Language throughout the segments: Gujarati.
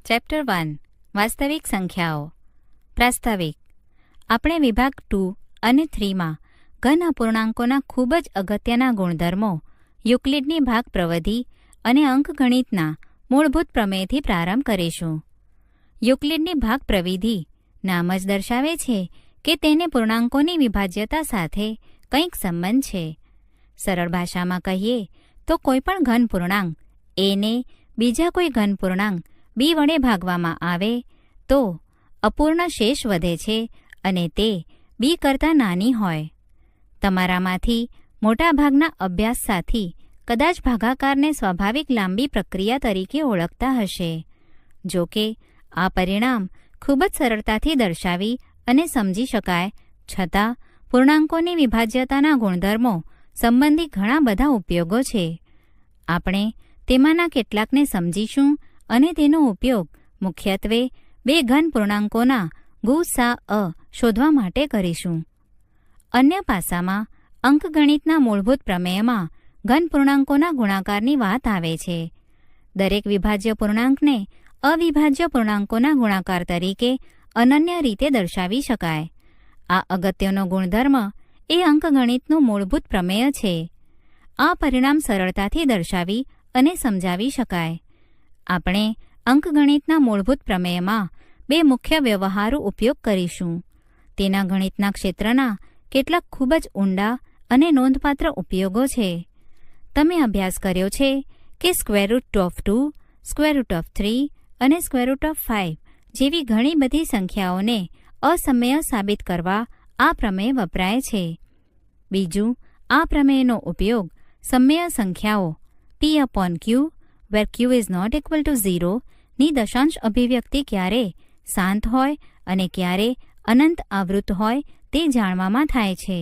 ચેપ્ટર 1 વાસ્તવિક સંખ્યાઓ. પ્રાસ્તાવિક. આપણે વિભાગ 2 અને 3માં ઘન અપૂર્ણાંકોના ખૂબ જ અગત્યના ગુણધર્મો, યુક્લિડની ભાગ પ્રવિધિ અને અંકગણિતના મૂળભૂત પ્રમેયથી પ્રારંભ કરીશું. યુક્લિડની ભાગ પ્રવિધિ નામ જ દર્શાવે છે કે તેને પૂર્ણાંકોની વિભાજ્યતા સાથે કંઈક સંબંધ છે. સરળ ભાષામાં કહીએ તો કોઈપણ ઘન પૂર્ણાંક એને બીજા કોઈ ઘન પૂર્ણાંક બી વડે ભાગવામાં આવે તો અપૂર્ણ શેષ વધે છે અને તે બી કરતાં નાની હોય. તમારામાંથી મોટાભાગના અભ્યાસ સાથી કદાચ ભાગાકારને સ્વાભાવિક લાંબી પ્રક્રિયા તરીકે ઓળખતા હશે. જો કે આ પરિણામ ખૂબ જ સરળતાથી દર્શાવી અને સમજી શકાય છતાં પૂર્ણાંકોની વિભાજ્યતાના ગુણધર્મો સંબંધી ઘણા બધા ઉપયોગો છે. આપણે તેમાંના કેટલાકને સમજીશું અને તેનો ઉપયોગ મુખ્યત્વે બે ઘન પૂર્ણાંકોના ગુ સા અ શોધવા માટે કરીશું. અન્ય પાસામાં અંકગણિતના મૂળભૂત પ્રમેયમાં ઘન પૂર્ણાંકોના ગુણાકારની વાત આવે છે. દરેક વિભાજ્ય પૂર્ણાંકને અવિભાજ્ય પૂર્ણાંકોના ગુણાકાર તરીકે અનન્ય રીતે દર્શાવી શકાય. આ અગત્યનો ગુણધર્મ એ અંકગણિતનું મૂળભૂત પ્રમેય છે. આ પરિણામ સરળતાથી દર્શાવી અને સમજાવી શકાય. આપણે અંકગણિતના મૂળભૂત પ્રમેયમાં બે મુખ્ય વ્યવહારુ ઉપયોગ કરીશું. તેના ગણિતના ક્ષેત્રના કેટલાક ખૂબ જ ઊંડા અને નોંધપાત્ર ઉપયોગો છે. તમે અભ્યાસ કર્યો છે કે square root of 2, square root of 3 અને સ્ક્વેર રૂટ ઓફ 5 જેવી ઘણી બધી સંખ્યાઓને અસમય સાબિત કરવા આ પ્રમેય વપરાય છે. બીજું, આ પ્રમેયનો ઉપયોગ સમય સંખ્યાઓ p/q where q is not equal to 0 ની દશાંશ અભિવ્યક્તિ ક્યારે શાંત હોય અને ક્યારે અનંત આવૃત હોય તે જાણવામાં થાય છે.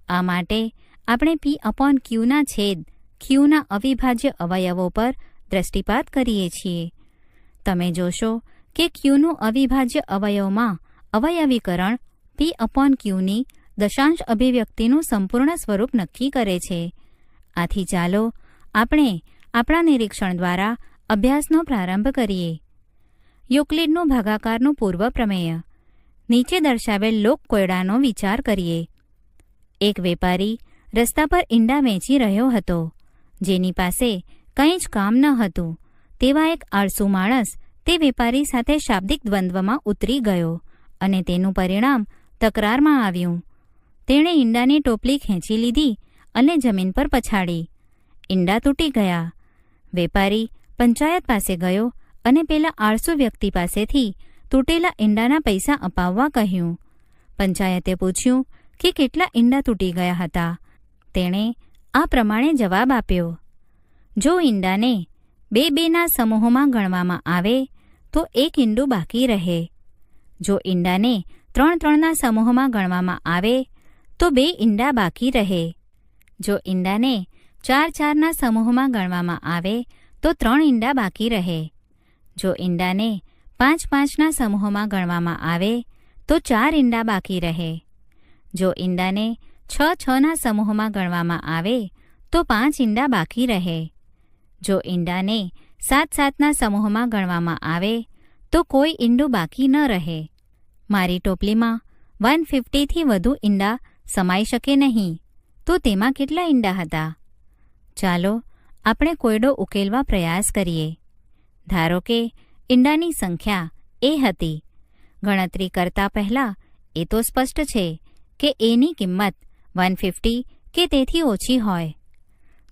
આ માટે આપણે p/q ના છેદ q ના અવિભાજ્ય અવયવો પર દ્રષ્ટિપાત કરીએ છીએ. તમે જોશો કે qનું અવિભાજ્ય અવયવમાં અવયવીકરણ p/q ની દશાંશ અભિવ્યક્તિનું સંપૂર્ણ સ્વરૂપ નક્કી કરે છે. આથી ચાલો આપણે આપણા નિરીક્ષણ દ્વારા અભ્યાસનો પ્રારંભ કરીએ. યુક્લિડનું ભાગાકારનું પૂર્વ પ્રમેય. નીચે દર્શાવેલ લોક કોયડાનો વિચાર કરીએ. એક વેપારી રસ્તા પર ઈંડા વેચી રહ્યો હતો. જેની પાસે કંઈ જ કામ ન હતું તેવા એક આળસુ માણસ તે વેપારી સાથે શાબ્દિક દ્વંદ્વમાં ઉતરી ગયો અને તેનું પરિણામ તકરારમાં આવ્યું. તેણે ઈંડાની ટોપલી ખેંચી લીધી અને જમીન પર પછાડી. ઈંડા તૂટી ગયા. વેપારી પંચાયત પાસે ગયો અને પેલા આળસુ વ્યક્તિ પાસેથી તૂટેલા ઈંડાના પૈસા અપાવવા કહ્યું. પંચાયતે પૂછ્યું કે કેટલા ઈંડા તૂટી ગયા હતા. તેણે આ પ્રમાણે જવાબ આપ્યો: જો ઈંડાને 2-2ના સમૂહોમાં ગણવામાં આવે તો એક ઈંડું બાકી રહે. જો ઈંડાને 3-3ના સમૂહમાં ગણવામાં આવે તો 2 ઈંડા બાકી રહે. જો ઈંડાને 4-4ના સમૂહમાં ગણવામાં આવે તો 3 ઈંડા બાકી રહે. જો ઈંડાને 5-5ના સમૂહમાં ગણવામાં આવે તો 4 ઈંડા બાકી રહે. જો ઈંડાને 6-6ના સમૂહમાં ગણવામાં આવે તો 5 ઈંડા બાકી રહે. જો ઈંડાને 7-7ના સમૂહમાં ગણવામાં આવે તો કોઈ ઈંડું બાકી ન રહે. મારી ટોપલીમાં 150થી વધુ ઈંડા સમાઈ શકે નહીં, તો તેમાં કેટલા ઈંડા હતા? ચાલો આપણે કોયડો ઉકેલવા પ્રયાસ કરીએ. ધારો કે ઈંડાની સંખ્યા એ હતી. ગણતરી કરતા પહેલાં એ તો સ્પષ્ટ છે કે એની કિંમત 150 કે તેથી ઓછી હોય.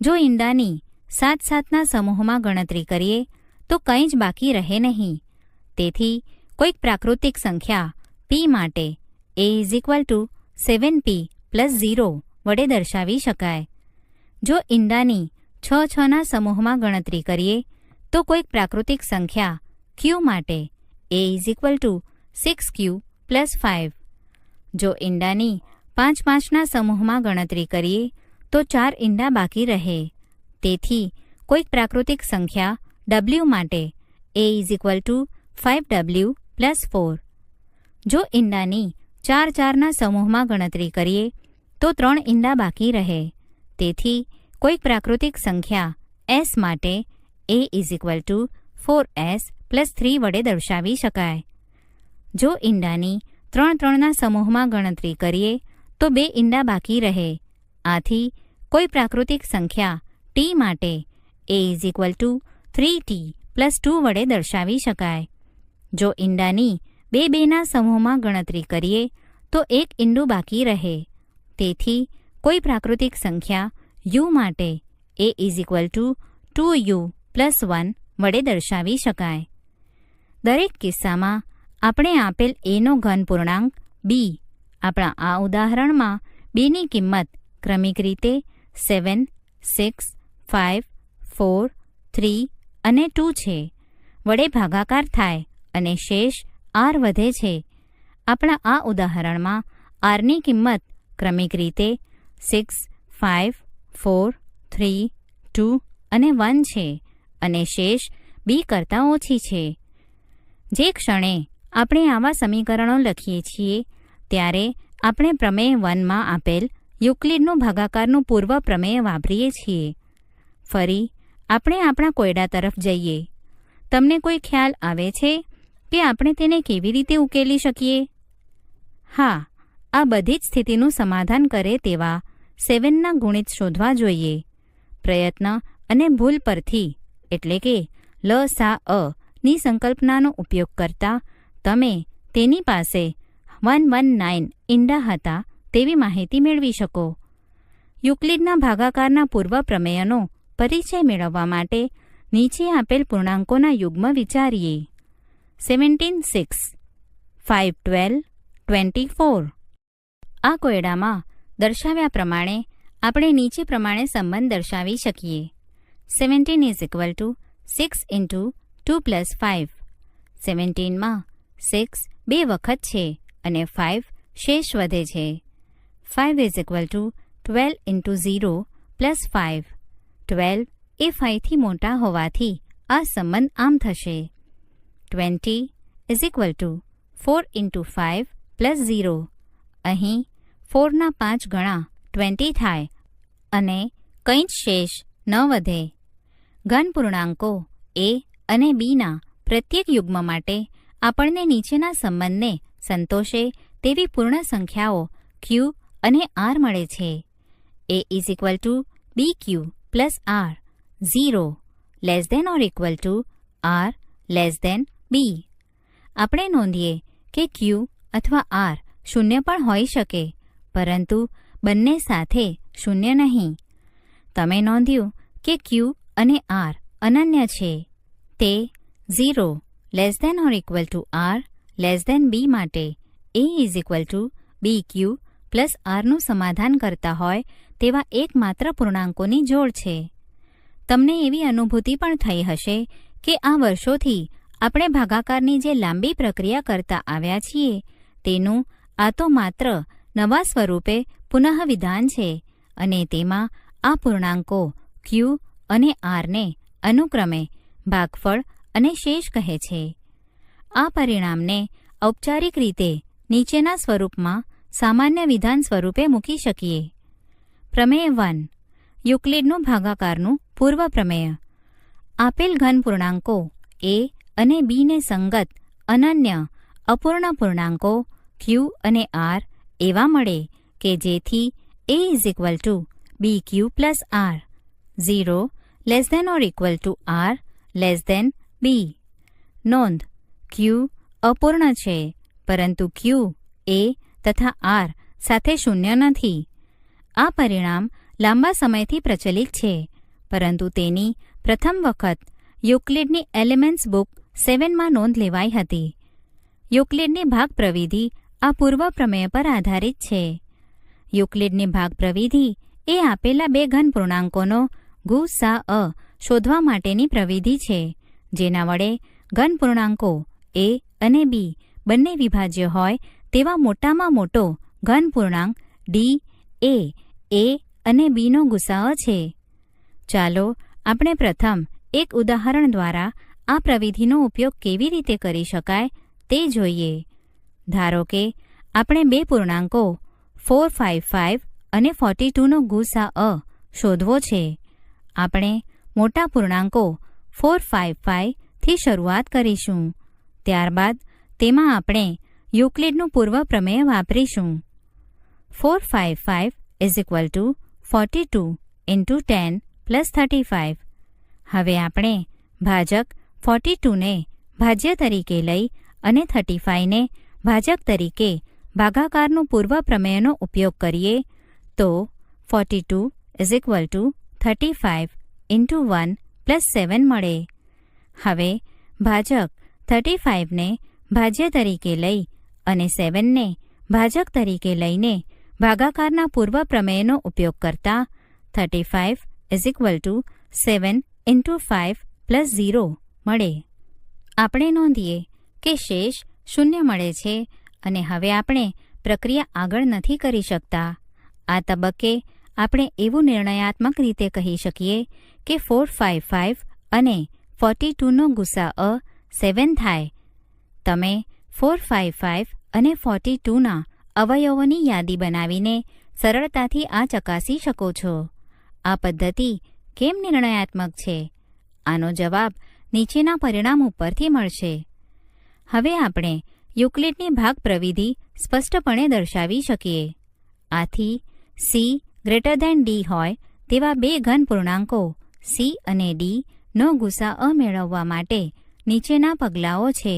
જો ઈંડાની 7-7ના સમૂહમાં ગણતરી કરીએ તો કંઈ જ બાકી રહે નહીં. તેથી કોઈક પ્રાકૃતિક સંખ્યા p માટે a = 7p + 0 વડે દર્શાવી શકાય. જો ઈંડાની 6-6ના સમૂહમાં ગણતરી કરીએ તો કોઈક પ્રાકૃતિક સંખ્યા q માટે a = 6q + 5. જો ઈંડાની 5-5ના સમૂહમાં ગણતરી કરીએ તો 4 ઈંડા બાકી રહે. તેથી કોઈક પ્રાકૃતિક સંખ્યા w માટે a = 5w + 4. જો ઈંડાની 4-4ના સમૂહમાં ગણતરી કરીએ તો 3 ઈંડા બાકી રહે. તેથી કોઈક પ્રાકૃતિક સંખ્યા s માટે a = 4s +3 વડે દર્શાવી શકાય. જો ઈંડાની 3 3ના સમૂહમાં ગણતરી કરીએ તો 2 ઈંડા બાકી રહે. આથી કોઈ પ્રાકૃતિક સંખ્યા t માટે a = 3t + 2 વડે દર્શાવી શકાય. જો ઈંડાની 2 2ના સમૂહમાં ગણતરી કરીએ તો 1 ઈંડું બાકી રહે. તેથી કોઈ પ્રાકૃતિક સંખ્યા u માટે a = 2u + 1 વડે દર્શાવી શકાય. દરેક કિસ્સામાં આપણે આપેલ એનો ઘન પૂર્ણાંક b. આપણા આ ઉદાહરણમાં bની કિંમત ક્રમિક રીતે 7, 6, 5, 4, 3 અને 2 છે વડે ભાગાકાર થાય અને શેષ r વધે છે. આપણા આ ઉદાહરણમાં rની કિંમત ક્રમિક રીતે 6, 5, 4, 3, 2 અને 1 છે અને શેષ b કરતાં ઓછી છે. જે ક્ષણે આપણે આવા સમીકરણો લખીએ છીએ ત્યારે આપણે પ્રમેય 1માં આપેલ યુક્લિડનું ભાગાકારનું પૂર્વ પ્રમેય વાપરીએ છીએ. ફરી આપણે આપણા કોયડા તરફ જઈએ. તમને કોઈ ખ્યાલ આવે છે કે આપણે તેને કેવી રીતે ઉકેલી શકીએ? હા, આ બધી જ સ્થિતિનું સમાધાન કરે તેવા 7ના ગુણિત શોધવા જોઈએ. પ્રયત્ન અને ભૂલ પરથી એટલે કે લ-સા-અ ની સંકલ્પનાનો ઉપયોગ કરતા તમે તેની પાસે 119 ઈંડા હતા તેવી માહિતી મેળવી શકો. યુક્લિડના ભાગાકારના પૂર્વ પ્રમેયનો પરિચય મેળવવા માટે નીચે આપેલ પૂર્ણાંકોના યુગ્મ વિચારીએ. 17, 6, 5, 12, 24. આ કોયડામાં દર્શાવ્યા પ્રમાણે આપણે નીચે પ્રમાણે સંબંધ દર્શાવી શકીએ. 17 = 6 × 2 + 5. 17માં 6 2 વખત છે અને 5 શેષ વધે છે. 5 = 12 × 0 + 5. 12 એ 5થી મોટા હોવાથી આ સંબંધ આમ થશે. 20 = 4 × 5 + 0. અહીં 4ના 5 ગણા 20 થાય અને કંઈ જ શેષ ન વધે. ઘન પૂર્ણાંકો a અને bના પ્રત્યેક યુગ્મ માટે આપણને નીચેના સંબંધને સંતોષે તેવી પૂર્ણ સંખ્યાઓ q અને r મળે છે. a = bq + r. 0 ≤ r b. આપણે નોંધીએ કે q અથવા r શૂન્ય પણ હોઈ શકે પરંતુ બંને સાથે શૂન્ય નહીં. તમે નોંધ્યું કે q અને r અનન્ય છે. તે 0 ≤ r b માટે a = bq + rનું સમાધાન કરતા હોય તેવા એકમાત્ર પૂર્ણાંકોની જોડ છે. તમને એવી અનુભૂતિ પણ થઈ હશે કે આ વર્ષોથી આપણે ભાગાકારની જે લાંબી પ્રક્રિયા કરતા આવ્યા છીએ તેનું આ તો માત્ર નવા સ્વરૂપે પુનઃવિધાન છે અને તેમાં આ પૂર્ણાંકો q અને rને અનુક્રમે ભાગફળ અને શેષ કહે છે. આ પરિણામને ઔપચારિક રીતે નીચેના સ્વરૂપમાં સામાન્ય વિધાન સ્વરૂપે મૂકી શકીએ. પ્રમેય 1. યુક્લિડનું ભાગાકારનું પૂર્વ પ્રમેય. આપેલ ઘન પૂર્ણાંકો a અને bને સંગત અનન્ય અપૂર્ણ પૂર્ણાંકો q અને r એવા મળે કે જેથી a = bq + r. 0 ≤ r b. નોંધ: q અપૂર્ણ છે પરંતુ q a તથા r સાથે શૂન્ય નથી. આ પરિણામ લાંબા સમયથી પ્રચલિત છે પરંતુ તેની પ્રથમ વખત યુક્લિડની એલિમેન્ટ્સ બુક 7માં નોંધ લેવાઈ હતી. યુક્લિડની ભાગ પ્રવિધિ આ પૂર્વ પ્રમેય પર આધારિત છે. યુક્લિડની ભાગ પ્રવિધિ એ આપેલા બે ઘન પૂર્ણાંકોનો ગુ-સા-અ શોધવા માટેની પ્રવિધિ છે જેના વડે ઘન પૂર્ણાંકો a અને b બંને વિભાજ્ય હોય તેવા મોટામાં મોટો ઘન પૂર્ણાંક d a અને bનો ગુસાઅ છે. ચાલો આપણે પ્રથમ એક ઉદાહરણ દ્વારા આ પ્રવિધિનો ઉપયોગ કેવી રીતે કરી શકાય તે જોઈએ. ધારો કે આપણે બે પૂર્ણાંકો 455 અને 42નો ગુસાઅ શોધવો છે. આપણે મોટા પૂર્ણાંકો 455 થી શરૂઆત કરીશું. ત્યારબાદ તેમાં આપણે યુક્લિડનું પૂર્વ પ્રમેય વાપરીશું. 455 is equal two 42 into 10 plus 35. હવે આપણે ભાજક 42ને ભાજ્ય તરીકે લઈ અને 35ને ભાજક તરીકે ભાગાકારનું પૂર્વ પ્રમેયનો ઉપયોગ કરીએ તો 42 is equal two 35 into 1 plus 7 મળે. હવે ભાજક 35ને ભાજ્ય તરીકે લઈ અને 7ને ભાજક તરીકે લઈને ભાગાકારના પૂર્વ પ્રમેયનો ઉપયોગ કરતા 35 is equal to 7 into 5 plus 0 મળે. આપણે નોંધીએ કે શેષ શૂન્ય મળે છે અને હવે આપણે પ્રક્રિયા આગળ નથી કરી શકતા. આ તબક્કે આપણે એવું નિર્ણયાત્મક રીતે કહી શકીએ કે 455 અને 42નો ગુસાઅ 7 થાય. તમે 455 અને 42ના અવયવોની યાદી બનાવીને સરળતાથી આ ચકાસી શકો છો. આ પદ્ધતિ કેમ નિર્ણયાત્મક છે? આનો જવાબ નીચેના પરિણામ ઉપરથી મળશે. હવે આપણે યુક્લિડની ભાગ પ્રવિધિ સ્પષ્ટપણે દર્શાવી શકીએ. આથી સી ગ્રેટર ધેન ડી હોય તેવા બે ઘન પૂર્ણાંકો સી અને ડી નો ગુસાઅ મેળવવા માટે નીચેના પગલાઓ છે.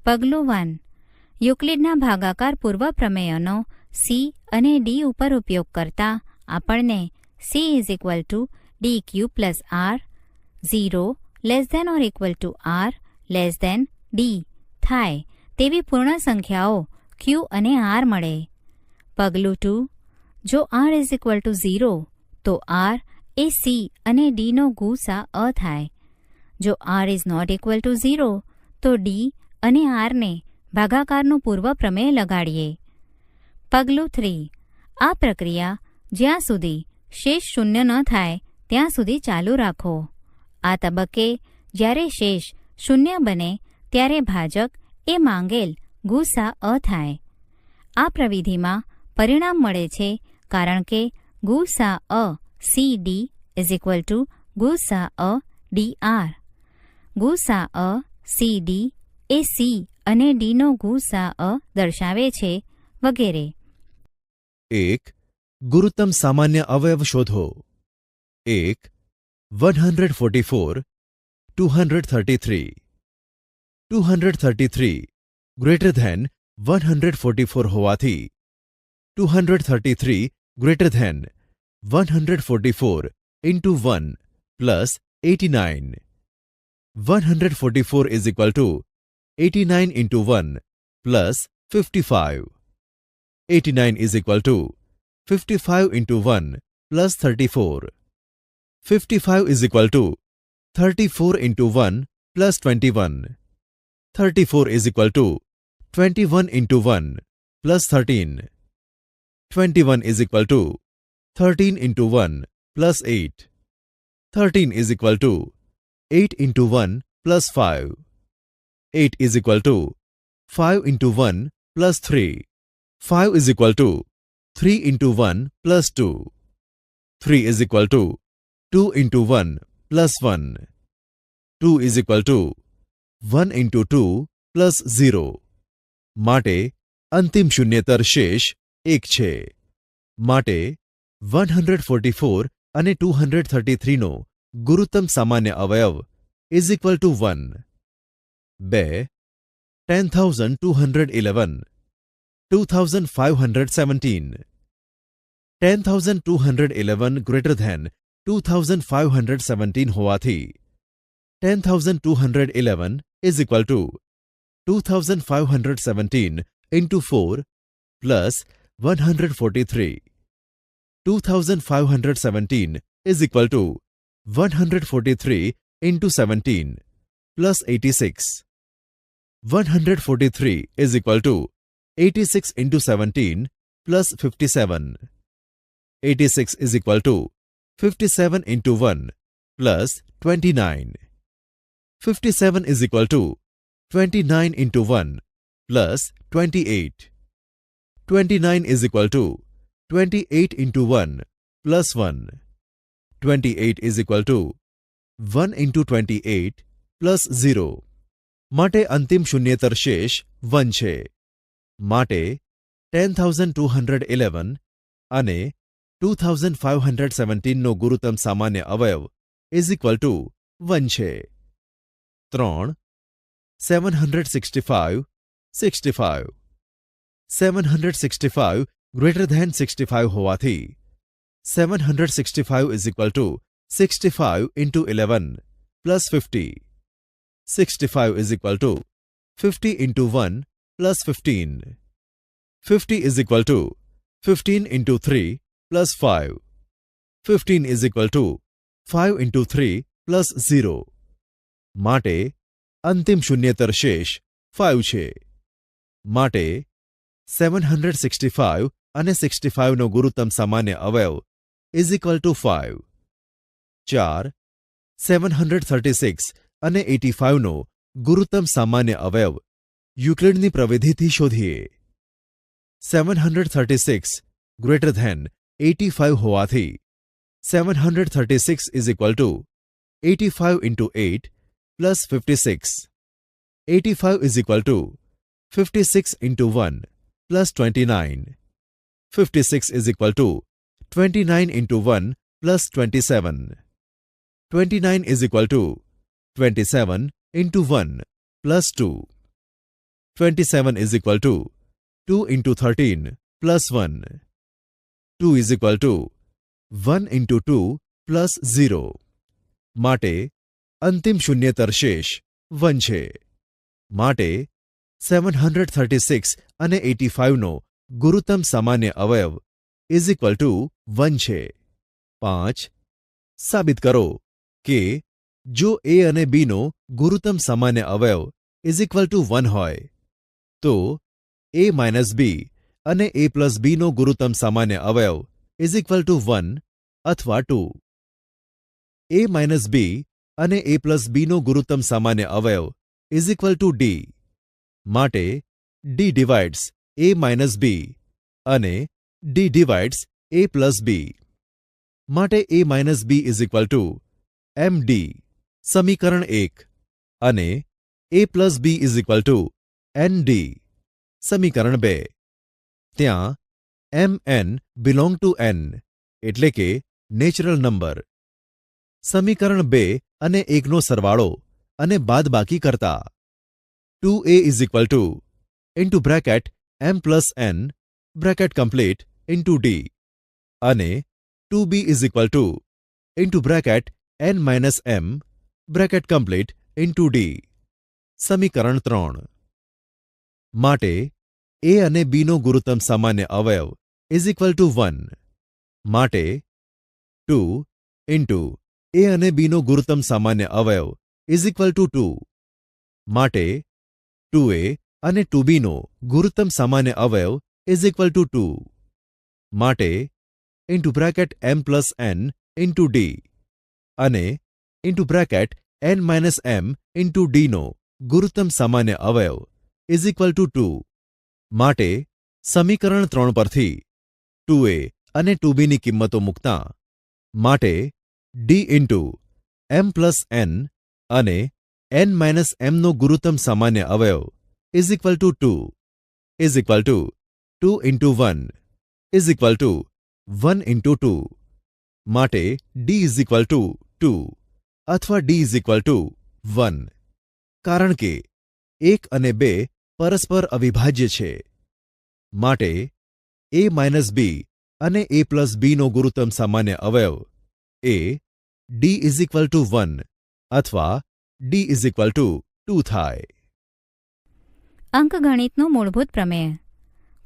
પગલું 1. યુક્લિડના ભાગાકાર પૂર્વ પ્રમેયનો સી અને ડી ઉપર ઉપયોગ કરતા આપણને C is equal to D Q plus R 0 less than or equal to R less than D થાય તેવી પૂર્ણ સંખ્યાઓ ક્યુ અને આર મળે. પગલું 2. જો આર ઇઝ ઇક્વલ ટુ 0 તો આર એ સી અને ડીનો ગુસાઅ થાય. જો R is not equal to 0 તો ડી અને આરને ભાગાકારનું પૂર્વ પ્રમેય લગાડીએ. પગલું 3. આ પ્રક્રિયા જ્યાં સુધી શેષ શૂન્ય ન થાય ત્યાં સુધી ચાલુ રાખો. આ તબક્કે જ્યારે શેષ શૂન્ય બને ત્યારે ભાજક એ માંગેલ ગુસાઅ થાય. આ પ્રવિધિમાં પરિણામ મળે છે કારણ કે ગુસાઅ C D is equal two ગુસાઅ ડી આર. ગુસાઅ સી ડી એ સી અને ડીનો ગુસાઅ દર્શાવે છે વગેરે. 1. ગુરુત્તમ સામાન્ય અવયવ શોધો. 1. 144 233 233 ગ્રેટર ધેન 144 હોવાથી 233 greater than 144 into 1 plus 89. 144 is equal to 89 into 1 plus 55. 89 is equal to 55 into 1 plus 34. 55 is equal to 34 into 1 plus 21. 34 is equal to 21 into 1 plus 13. 21 is equal to 13 into 1 plus 8. 13 is equal to 8 into 1 plus 5. 8 is equal to 5 into 1 plus 3. 5 is equal to 3 into 1 plus 2. 3 is equal to 2 into 1 plus 1. 2 is equal to 1 into 2 plus 0. માટે અંતિમ શૂન્યતર શેષ 1 છે. માટે 144 અને 233 નો ગુરુત્તમ સામાન્ય અવયવ is equal to 1. 2. 10,211 2,517 10,211 greater than 2,517 હોવાથી 10,211 is equal to 2,517 into 4 plus 143. 2,517 is equal to 143 into 17 plus 86. 143 is equal to 86 into 17 plus 57. 86 is equal to 57 into 1 plus 29. 57 is equal to 29 into 1 plus 28. 29 is equal to 28 into 1 plus 1. 28 is equal to 1 into 28 plus 0 માટે અંતિમ શૂન્યેતર શેષ 1 છે. માટે 10,211 અને 2,517 નો ગુરુત્તમ સામાન્ય અવયવ ઇઝ ઇક્વલ ટુ 1 છે. 3. 765 65 765 ગ્રેટર ધેન 65 હોવાથી 765 is equal two 65 into 11 plus 50. 65 is equal two 50 into 1 plus 15. 50 is equal two 15 into 3 plus 5. 15 is equal two 5 into 3 plus 0. માટે અંતિમ શૂન્યેતર શેષ 5 છે. માટે 765 અને 65 નો ગુરુત્તમ સામાન્ય અવયવ ઇઝ ઇક્વલ ટુ 5. 4. 736 અને 85 નો ગુરુત્તમ સામાન્ય અવયવ યુક્લિડની પ્રવિધિથી શોધીએ. 736 ગ્રેટર ધેન 85 હોવાથી 736 is equal two 85 into 8 plus 56. 85 is equal two 56 into 1 plus 29. 56 is equal two 29 into 1 plus 27. 29 is equal two 27 into 1 plus 2. 27 is equal to 2 into 13 plus 1. 2 is equal to 1 into 2 plus 0. માટે અંતિમ શૂન્યેતર શેષ 1 છે. માટે 736 અને 85 નો ગુરુત્તમ સામાન્ય અવયવ ઇઝ ઇક્વલ ટુ 1 છે. 5. સાબિત કરો કે જો એ અને બીનો ગુરુત્તમ સામાન્ય અવયવ ઇઝ ઇક્વલ ટુ 1 હોય તો એ માઇનસ બી અને એ પ્લસ બીનો ગુરુત્તમ સામાન્ય અવયવ ઇઝ ઇક્વલ ટુ 1 અથવા 2. એ માઇનસ બી અને એ પ્લસ બીનો ગુરુત્તમ સામાન્ય અવયવ ઇઝ ઇક્વલ ટુ ડી. માટે D divides A minus B અને D divides A plus B. માટે A minus B is equal to M D સમીકરણ 1 અને A plus B is equal to N D સમીકરણ 2. ત્યાં M N belong to N એટલે કે નેચરલ નંબર. સમીકરણ 2 અને 1 નો સરવાળો અને બાદબાકી કરતા 2a is equal to into bracket M plus N bracket complete into D અને 2b is equal to into bracket N minus M bracket complete into D સમીકરણ 3. માટે એ અને બીનો ગુરુત્તમ સામાન્ય અવયવ ઇઝ ઇક્વલ ટુ 1. માટે 2 ઇન્ટુ એ અને બીનો ગુરુત્તમ સામાન્ય અવયવ ઇઝ ઇક્વલ ટુ 2. માટે 2a અને 2b નો ગુરુત્તમ સામાન્ય અવયવ ઇઝ ઇક્વલ ટુ 2. માટે into bracket M plus N into D અને ઇન્ટુ બ્રેકેટ એન માઇનસ એમ ઇન્ટુ ડીનો ગુરુત્તમ સામાન્ય અવયવ ઇઝ ઇક્વલ ટુ 2. માટે સમીકરણ 3 પરથી 2a અને 2bની કિંમતો મૂકતા માટે D into M plus N અને એન માઇનસ એમનો ગુરુત્તમ સામાન્ય અવયવ is equal to 2 is equal to 2 into 1 is equal to 1 into 2. માટે ડી ઇઝ ઇક્વલ ટુ 2 અથવા ડી ઇઝ ઇક્વલ ટુ 1. કારણ કે 1 અને 2 પરસ્પર અવિભાજ્ય છે. માટે એ માઇનસ બી અને એ પ્લસ બીનો ગુરુત્તમ સામાન્ય અવયવ એ ડી ઇઝ ઇક્વલ ટુ 1 અથવા ડી ઇઝ ઇક્વલ ટુ 2 થાય. અંકગણિતનું મૂળભૂત પ્રમેય.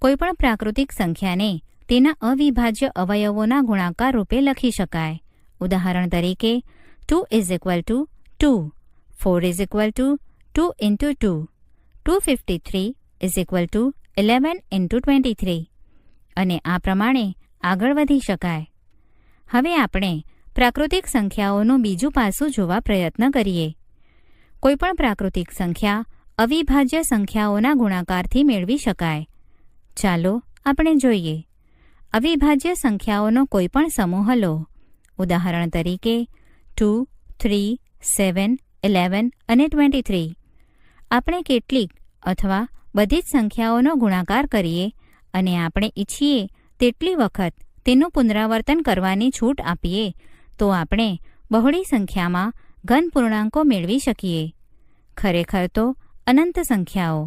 કોઈપણ પ્રાકૃતિક સંખ્યાને તેના અવિભાજ્ય અવયવોના ગુણાકાર રૂપે લખી શકાય. ઉદાહરણ તરીકે 2 is equal to 2, 4 is equal to 2 into 2, 253 is equal two 11 into 23 અને આ પ્રમાણે આગળ વધી શકાય. હવે આપણે પ્રાકૃતિક સંખ્યાઓનું બીજું પાસું જોવા પ્રયત્ન કરીએ. કોઈપણ પ્રાકૃતિક સંખ્યા અવિભાજ્ય સંખ્યાઓના ગુણાકારથી મેળવી શકાય. ચાલો આપણે જોઈએ. અવિભાજ્ય સંખ્યાઓનો કોઈપણ સમૂહ લો. ઉદાહરણ તરીકે 2, 3, 7, 11 અને 23. આપણે કેટલીક અથવા બધી જ સંખ્યાઓનો ગુણાકાર કરીએ અને આપણે ઈચ્છીએ તેટલી વખત તેનું પુનરાવર્તન કરવાની છૂટ આપીએ તો આપણે બહોળી સંખ્યામાં ઘન પૂર્ણાંકો મેળવી શકીએ. ખરેખર તો અનંત સંખ્યાઓ.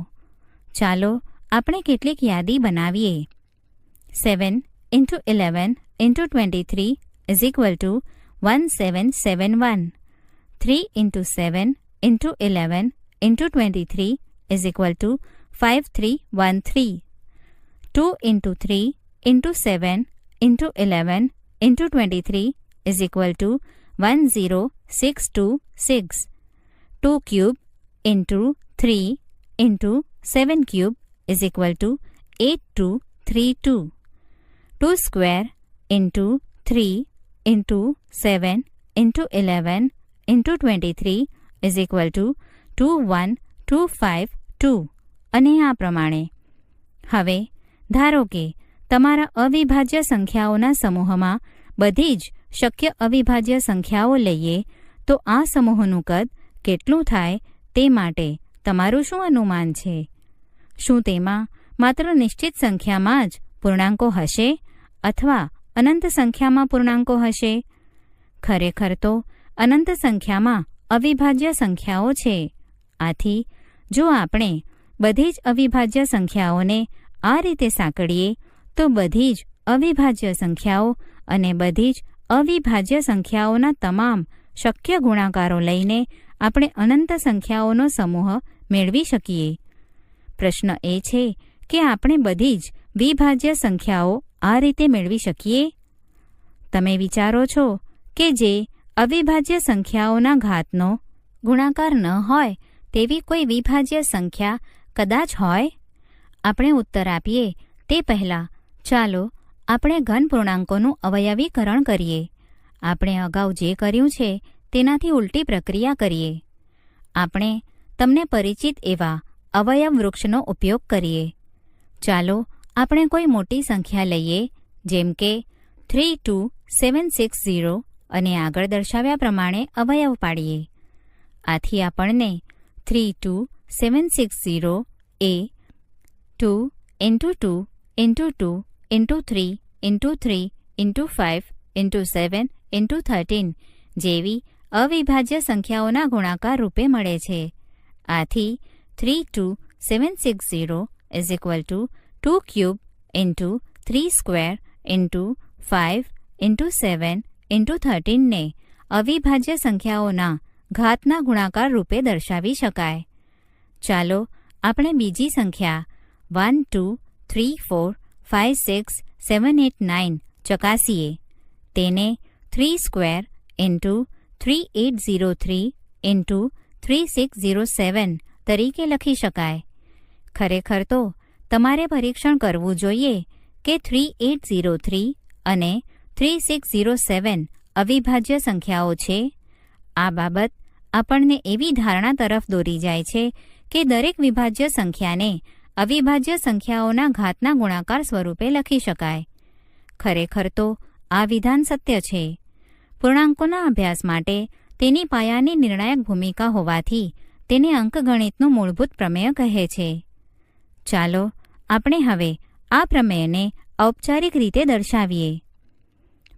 ચાલો આપણે કેટલીક યાદી બનાવીએ. 7 × 11 × 23 is equal to 1771. 3 × 7 × 11 × 23 is equal to 5313. 2 × 3 × 7 × 11 × 23 is equal to 10626. 2 cube into 3 into 7 cube is equal to 8232. 2 square into 3 into 7 into 11 into 23 is equal to 21252. અને આ પ્રમાણે. હવે ધારો કે તમારા અવિભાજ્ય સંખ્યાઓના સમૂહમાં બધી જ શક્ય અવિભાજ્ય સંખ્યાઓ લઈએ તો આ સમૂહનું કદ કેટલું થાય તે માટે તમારું શું અનુમાન છે? શું તેમાં માત્ર નિશ્ચિત સંખ્યામાં જ પૂર્ણાંકો હશે અથવા અનંત સંખ્યામાં પૂર્ણાંકો હશે? ખરેખર તો અનંત સંખ્યામાં અવિભાજ્ય સંખ્યાઓ છે. આથી જો આપણે બધી જ અવિભાજ્ય સંખ્યાઓને આ રીતે સાંકળીએ તો બધી જ અવિભાજ્ય સંખ્યાઓ અને બધી જ અવિભાજ્ય સંખ્યાઓના તમામ શક્ય ગુણાકારો લઈને આપણે અનંત સંખ્યાઓનો સમૂહ મેળવી શકીએ. પ્રશ્ન એ છે કે આપણે બધી જ વિભાજ્ય સંખ્યાઓ આ રીતે મેળવી શકીએ? તમે વિચારો છો કે જે અવિભાજ્ય સંખ્યાઓના ઘાતનો ગુણાકાર ન હોય તેવી કોઈ વિભાજ્ય સંખ્યા કદાચ હોય? આપણે ઉત્તર આપીએ તે પહેલાં ચાલો આપણે ઘન પૂર્ણાંકોનું અવયવીકરણ કરીએ. આપણે અગાઉ જે કર્યું છે તેનાથી ઉલટી પ્રક્રિયા કરીએ. આપણે તમને પરિચિત એવા અવયવ વૃક્ષનો ઉપયોગ કરીએ. ચાલો આપણે કોઈ મોટી સંખ્યા લઈએ જેમ કે 32760 અને આગળ દર્શાવ્યા પ્રમાણે અવયવ પાડીએ. આથી આપણને 32760 એ 2 × 2 × 2 × 3 × 3 × 5 × 7 × 13 જેવી અવિભાજ્ય સંખ્યાઓના ગુણાકાર રૂપે મળે છે. આથી 32760 is equal to 2 cube into 3 square into 5 into 7 into 13 ને અવિભાજ્ય સંખ્યાઓના ઘાતના ગુણાકાર રૂપે દર્શાવી શકાય. ચાલો આપણે બીજી સંખ્યા 1 2 3 4 5 6 7 8 9 ચકાસીએ. તેને 3 સ્ક્વેર into 3803 into 3607 તરીકે લખી શકાય. ખરેખર તો તમારે પરીક્ષણ કરવું જોઈએ કે 3803 અને 3607 અવિભાજ્ય સંખ્યાઓ છે. આ બાબત આપણને એવી ધારણા તરફ દોરી જાય છે કે દરેક વિભાજ્ય સંખ્યાને અવિભાજ્ય સંખ્યાઓના ઘાતના ગુણાકાર સ્વરૂપે લખી શકાય. ખરેખર તો આ વિધાન સત્ય છે. પૂર્ણાંકોના અભ્યાસ માટે તેની પાયાની નિર્ણાયક ભૂમિકા હોવાથી તેને અંકગણિતનું મૂળભૂત પ્રમેય કહે છે. ચાલો આપણે હવે આ પ્રમેયને ઔપચારિક રીતે દર્શાવીએ.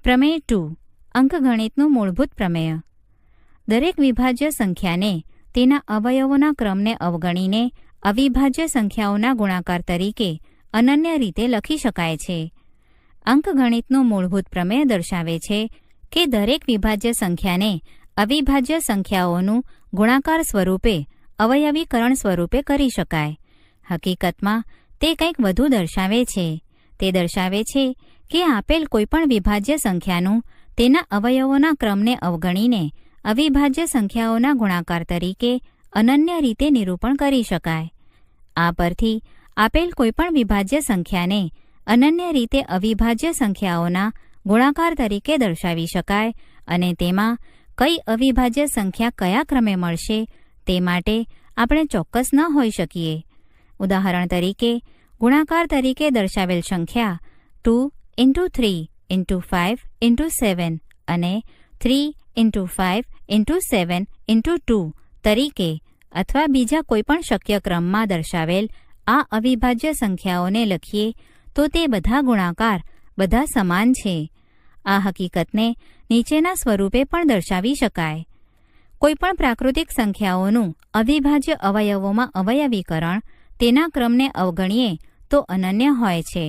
પ્રમેય 2 અંકગણિતનું મૂળભૂત પ્રમેય. દરેક વિભાજ્ય સંખ્યાને તેના અવયવોના ક્રમને અવગણીને અવિભાજ્ય સંખ્યાઓના ગુણાકાર તરીકે અનન્ય રીતે લખી શકાય છે. અંકગણિતનું મૂળભૂત પ્રમેય દર્શાવે છે કે દરેક વિભાજ્ય સંખ્યાને અવિભાજ્ય સંખ્યાઓનું ગુણાકાર સ્વરૂપે અવયવીકરણ સ્વરૂપે કરી શકાય. હકીકતમાં તે કંઈક વધુ દર્શાવે છે. તે દર્શાવે છે કે આપેલ કોઈપણ વિભાજ્ય સંખ્યાનું તેના અવયવોના ક્રમને અવગણીને અવિભાજ્ય સંખ્યાઓના ગુણાકાર તરીકે અનન્ય રીતે નિરૂપણ કરી શકાય. આ પરથી આપેલ કોઈપણ વિભાજ્ય સંખ્યાને અનન્ય રીતે અવિભાજ્ય સંખ્યાઓના ગુણાકાર તરીકે દર્શાવી શકાય અને તેમાં કઈ અવિભાજ્ય સંખ્યા કયા ક્રમે મળશે તે માટે આપણે ચોક્કસ ન હોઈ શકીએ. ઉદાહરણ તરીકે ગુણાકાર તરીકે દર્શાવેલ સંખ્યા 2 × 3 × 5 × 7 અને 3 × 5 × 7 × 2 તરીકે અથવા બીજા કોઈપણ શક્ય ક્રમમાં દર્શાવેલ આ અવિભાજ્ય સંખ્યાઓને લખીએ તો તે બધા ગુણાકાર બધા સમાન છે. આ હકીકતને નીચેના સ્વરૂપે પણ દર્શાવી શકાય. કોઈપણ પ્રાકૃતિક સંખ્યાઓનું અવિભાજ્ય અવયવોમાં અવયવીકરણ તેના ક્રમને અવગણીએ તો અનન્ય હોય છે.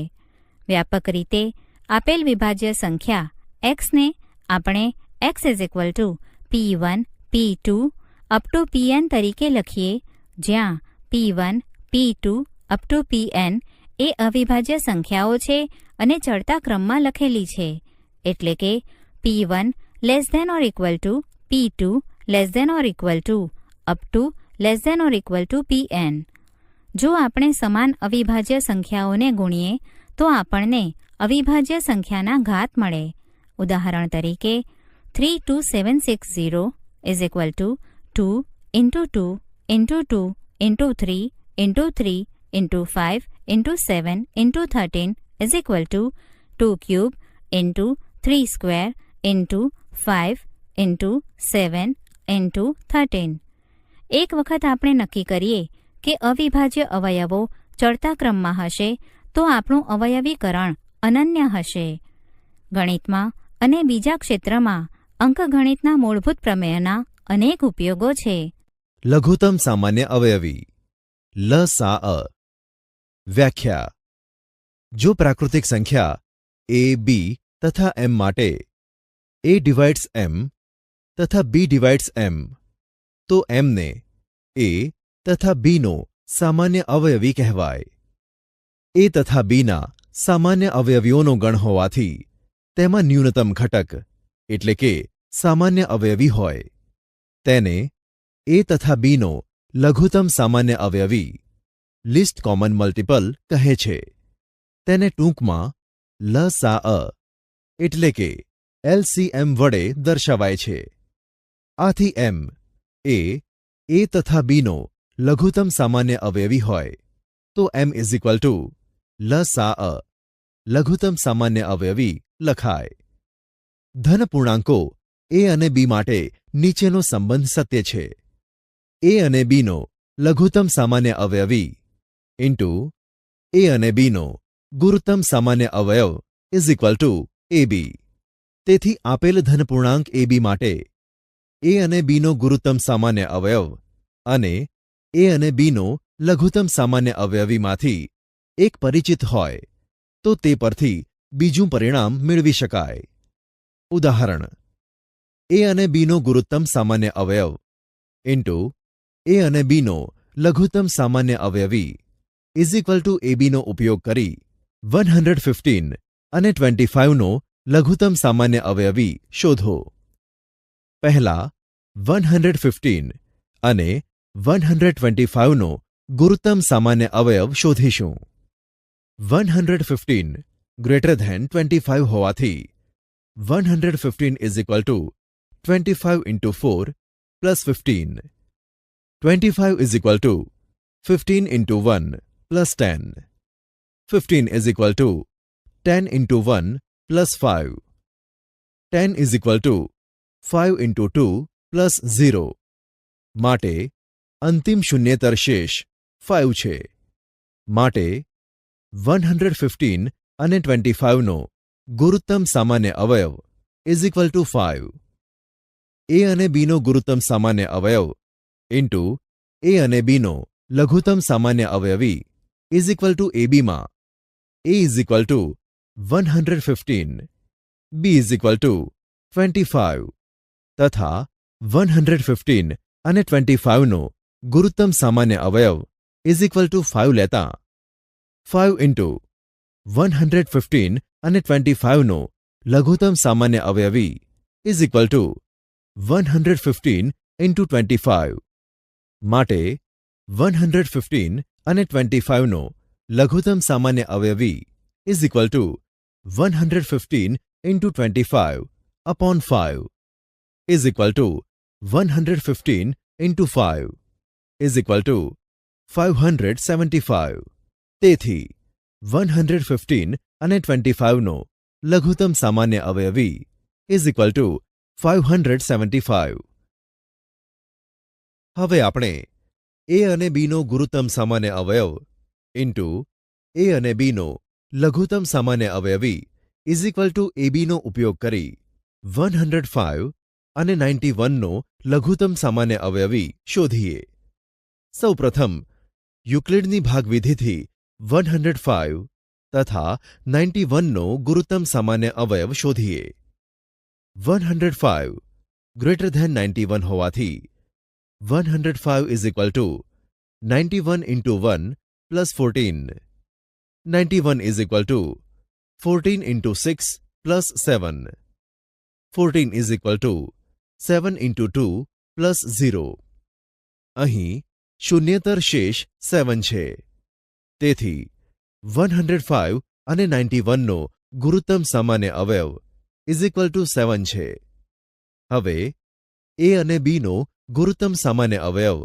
વ્યાપક રીતે આપેલ વિભાજ્ય સંખ્યા xને આપણે x p1, p2 up to pn તરીકે લખીએ, જ્યાં p1, p2 up to pn એ અવિભાજ્ય સંખ્યાઓ છે અને ચડતા ક્રમમાં લખેલી છે. એટલે કે p1 less than or equal to p2 less than or equal to up to less than or equal to pn. જો આપણે સમાન અવિભાજ્ય સંખ્યાઓને ગુણીએ તો આપણને અવિભાજ્ય સંખ્યાના ઘાત મળે. ઉદાહરણ તરીકે 32760 is equal to 2 into 2 into 2 into 3 into 3 into 5 into 7 into 13 is equal to 2 cube into 3 square into 5 into 7 into 13. એક વખત આપણે નક્કી કરીએ કે અવિભાજ્ય અવયવો ચડતા ક્રમમાં હશે તો આપણું અવયવીકરણ અનન્ય હશે. ગણિતમાં અને બીજા ક્ષેત્રમાં અંકગણિતના મૂળભૂત પ્રમેયના અનેક ઉપયોગો છે. લઘુત્તમ સામાન્ય અવયવી લસાઅ. વ્યાખ્યા: જો પ્રાકૃતિક સંખ્યા a, b તથા m માટે a ડિવાઇડ્સ m તથા b ડિવાઇડ્સ m, તો m ને a તથા b નો સામાન્ય અવયવી કહેવાય. a તથા b ના સામાન્ય અવયવીઓનો ગણ હોવાથી તેમાં ન્યૂનતમ ઘટક એટલે કે સામાન્ય અવયવી હોય. તેને a તથા b નો લઘુત્તમ સામાન્ય અવયવી લીસ્ટ કોમન મલ્ટિપલ કહે છે. તેને ટૂંકમાં લસાઅ એટલે કે LCM વડે દર્શાવાય છે. આથી m એ a તથા b નો લઘુત્તમ સામાન્ય અવયવી હોય તો m ઇઝ ઇક્વલ ટુ લસાઅ લઘુત્તમ સામાન્ય અવયવી લખાય. ધન પૂર્ણાંકો a અને b માટે નીચેનો સંબંધ સત્ય છે. a અને b નો લઘુત્તમ સામાન્ય અવયવી ઇન્ટુ a અને b નો ગુરુત્તમ સામાન્ય અવયવ ઇઝ ઇક્વલ ટુ ab. તેથી આપેલ ધન પૂર્ણાંક ab માટે a અને b નો ગુરુત્તમ સામાન્ય અવયવ અને a અને b નો લઘુત્તમ સામાન્ય અવયવીમાંથી એક પરિચિત હોય તો તે પરથી બીજું પરિણામ મેળવી શકાય. ઉદાહરણ: a અને b નો ગુરુત્તમ સામાન્ય અવયવ ઇન્ટુ a અને b નો લઘુત્તમ સામાન્ય અવયવી ઇઝ ઇક્વલ ટુ ab નો ઉપયોગ કરી 115 અને 25 નો લઘુત્તમ સામાન્ય અવયવી શોધો. પહેલા 115 અને 125 નો ગુરુત્તમ સામાન્ય અવયવ શોધીશું. 115 ગ્રેટર ધેન 25 હોવાથી 115 is equal two 25 into 4 plus 15. 25 is equal two 15 into 1 plus 10. 15 is equal two 10 into 1 plus 5. 10 is equal two 5 into 2 plus 0. માટે અંતિમ શૂન્યેતર શેષ 5 છે. માટે 115 અને 25 નો ગુરુત્તમ સામાન્ય અવયવ ઇઝ ઇક્વલ ટુ 5. a અને b નો ગુરુત્તમ સામાન્ય અવયવ ઇન્ટુ a અને b નો લઘુત્તમ સામાન્ય અવયવી ઇઝ ઇક્વલ ટુ ab માં a is equal two 115, b is equal two 25 તથા 115 અને 25 નો ગુરુત્તમ સામાન્ય અવયવ ઇઝ ઇક્વલ ટુ 5 લેતા 5 ઇન્ટુ 115 અને 25 નો લઘુત્તમ સામાન્ય અવયવી ઇઝ ઇક્વલ ટુ 115 ઇન્ટુ 25. માટે 115 અને 25 નો લઘુત્તમ સામાન્ય અવયવી is equal two 115 into 25 upon 5 is equal two 115 into 5 is equal two 575. તેથી 115 અને 25 નો લઘુત્તમ સામાન્ય અવયવી ઇઝ ઇક્વલ ટુ 575. હવે આપણે એ અને બીનો ગુરુત્તમ સામાન્ય અવયવ ઇન્ટુ એ અને બીનો લઘુત્તમ સામાન્ય અવયવી ઇઝ ઇક્વલ ટુ એબીનો ઉપયોગ કરી 105 અને 91નો લઘુત્તમ સામાન્ય અવયવી શોધીએ. સૌપ્રથમ યુક્લિડની ભાગવિધિથી 105 તથા 91નો ગુરુત્તમ સામાન્ય અવયવ શોધીએ. 105 ગ્રેટર ધેન 91 હોવાથી 105 is equal to 91 into 1 plus 14. 91 is equal two 14 into 6 plus 7. 14 is equal to 7 into 2 plus 0. અહીં શૂન્યેતર શેષ 7 છે. તેથી 105 અને 91નો ગુરુત્તમ સામાન્ય અવયવ ઇઝ ઇક્વલ ટુ 7 છે. હવે એ અને બીનો ગુરુત્તમ સામાન્ય અવયવ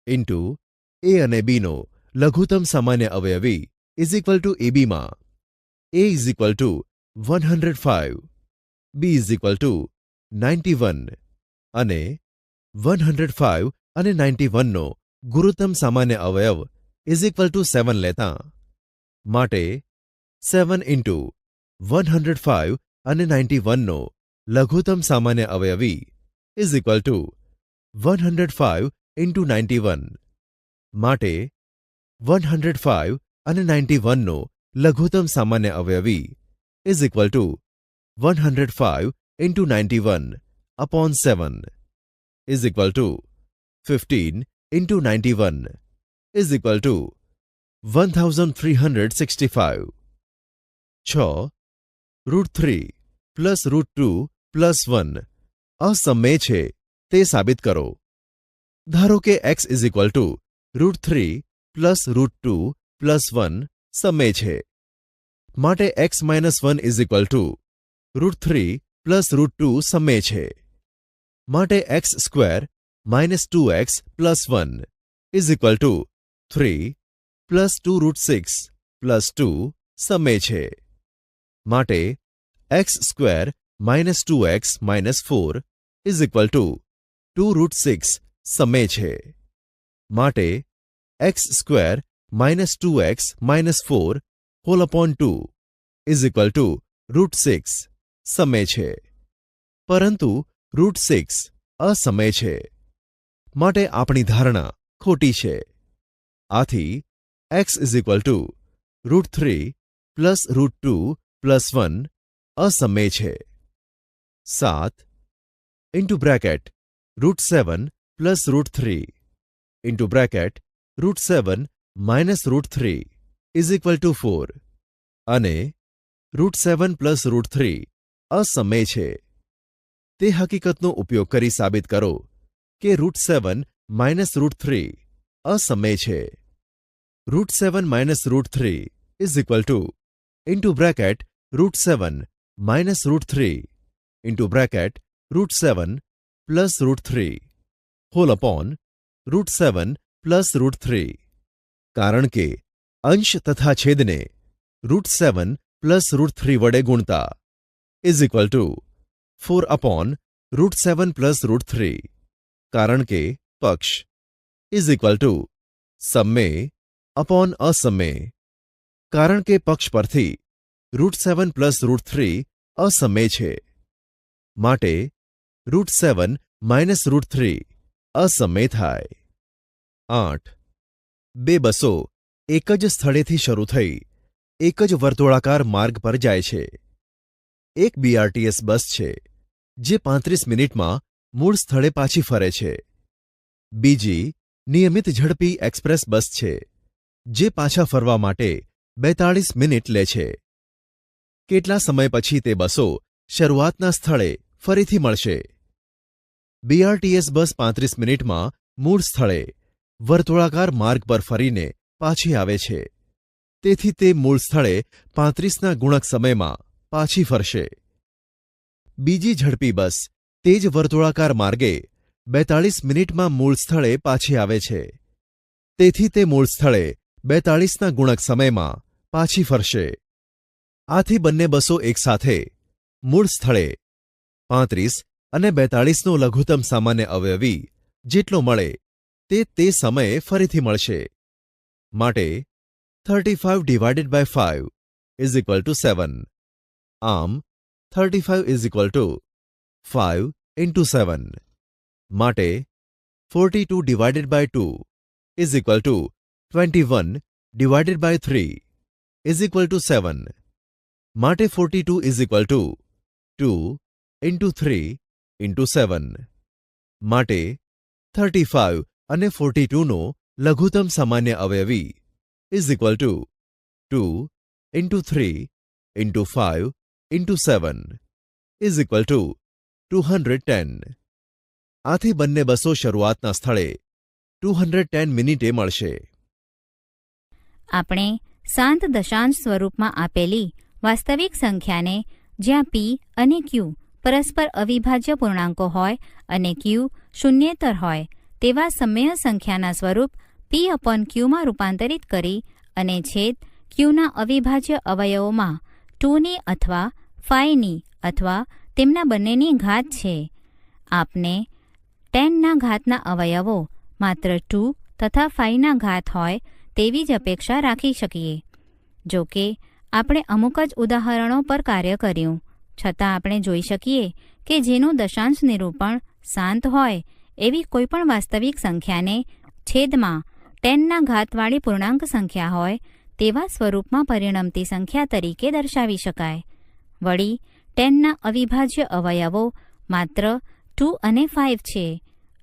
ઇન્ટુ એ અને બીનો લઘુત્તમ સામાન્ય અવયવી ઇઝ ઇક્વલ ટુ એબીમાં A is equal to 105, B is equal to 91 અને 105 અને 91નો ગુરુત્તમ સામાન્ય અવયવ ઇઝ ઇક્વલ ટુ 7 લેતા માટે 7 ઇન્ટુ 105 અને 91નો લઘુત્તમ સામાન્ય અવયવી ઇઝ ઇક્વલ ટુ 105 ઇન્ટુ 91 માટે 105 અને 91નો લઘુત્તમ સામાન્ય અવયવી is equal to 105 into 91 upon 7 is equal two 15 into 91 is equal two 1365. 6. √3 plus √2 plus 1 અસમય છે તે સાબિત કરો. ધારો કે x is equal two √3 plus √2 plus 1 સમય છે. માટે x minus 1 is equal two √3 plus √2 સમય છે. માટે x square minus 2x plus 1 is equal two 3 plus 2√6 plus 2 સમય છે. માટે x square minus 2x minus 4 is equal to 2√6 સમય છે. માટે x square minus 2x minus 4 whole upon 2 is equal to √6 સમય છે. પરંતુ √6 અસમય છે. માટે આપણી ધારણા ખોટી છે. આથી x is equal two √3 plus √2 plus 1 અસમય છે. 7 into bracket √7 plus √3 into bracket √7 minus √3 is equal to 4 અને √7 પ્લસ √3 અસમય છે. તે હકીકતનો ઉપયોગ કરી સાબિત કરો કે √7 માઇનસ √3 અસમય છે. √7 minus √3 is equal to into bracket √7 minus √3 into bracket √7 plus √3 whole upon √7 plus √3. કારણ કે અંશ તથા છેદને √7 પ્લસ √3 વડે ગુણતા is equal to 4 upon √7 plus √3. કારણ કે પક્ષ ઇઝ ઇક્વલ ટુ સમય અપોન અસમય. કારણ કે પક્ષ પરથી √7 પ્લસ √3 અસમય છે. માટે √7 માઇનસ √3 અસમય થાય. 8. બે બસો એક જ સ્થળેથી શરૂ થઈ એક જ વર્તુળાકાર માર્ગ પર જાય છે. એક BRTS બસ છે જે 35 મિનિટમાં મૂળ સ્થળે પાછી ફરે છે. બીજી નિયમિત ઝડપી એક્સપ્રેસ બસ છે જે પાછા ફરવા માટે 42 મિનિટ લે છે. કેટલા સમય પછી તે બસો શરૂઆતના સ્થળે ફરીથી મળશે? BRTS બસ 35 મિનિટમાં મૂળ સ્થળે વર્તુળાકાર માર્ગ પર ફરીને પાછી આવે છે. તેથી તે મૂળ સ્થળે 35ના ગુણક સમયમાં પાછી ફરશે. બીજી ઝડપી બસ તે જ વર્તુળાકાર માર્ગે 42 મિનિટમાં મૂળ સ્થળે પાછી આવે છે. તેથી તે મૂળ સ્થળે 42ના ગુણક સમયમાં પાછી ફરશે. આથી બંને બસો એકસાથે મૂળ સ્થળે 35 અને 42નો લઘુત્તમ સામાન્ય અવયવી જેટલો મળે તે સમયે ફરીથી મળશે. માટે 35 divided by 5 is equal to 7. આમ 35 ઇઝ ઇક્વલ ટુ 5 ઇન્ટુ 7. માટે 42 divided by 2 is equal to 21 divided by 3 is equal to 7. માટે 42 is equal to 2 into 3 into 7. માટે 35 અને 42નો લઘુત્તમ સામાન્ય અવયવી is equal to 2 into 3 into 5 into 7 is equal to 210. આથી બંને બસો શરૂઆતના સ્થળે 210 મિનિટે મળશે. આપણે શાંત દશાંશ સ્વરૂપમાં આપેલી વાસ્તવિક સંખ્યાને જ્યાં p અને q પરસ્પર અવિભાજ્ય પૂર્ણાંકો હોય અને q શૂન્યેતર હોય તેવા સમય સંખ્યાના સ્વરૂપ p/q માં રૂપાંતરિત કરી અને છેદ qના અવિભાજ્ય અવયવોમાં 2ની અથવા 5ની અથવા તેમના બંનેની ઘાત છે. આપને 10ના ઘાતના અવયવો માત્ર 2 તથા 5ના ઘાત હોય તેવી જ અપેક્ષા રાખી શકીએ. જો કે આપણે અમુક જ ઉદાહરણો પર કાર્ય કર્યું, છતાં આપણે જોઈ શકીએ કે જેનું દશાંશ નિરૂપણ શાંત હોય એવી કોઈપણ વાસ્તવિક સંખ્યાને છેદમાં 10ના ઘાતવાળી પૂર્ણાંક સંખ્યા હોય તેવા સ્વરૂપમાં પરિણમતી સંખ્યા તરીકે દર્શાવી શકાય. વળી 10ના અવિભાજ્ય અવયવો માત્ર 2 અને 5 છે.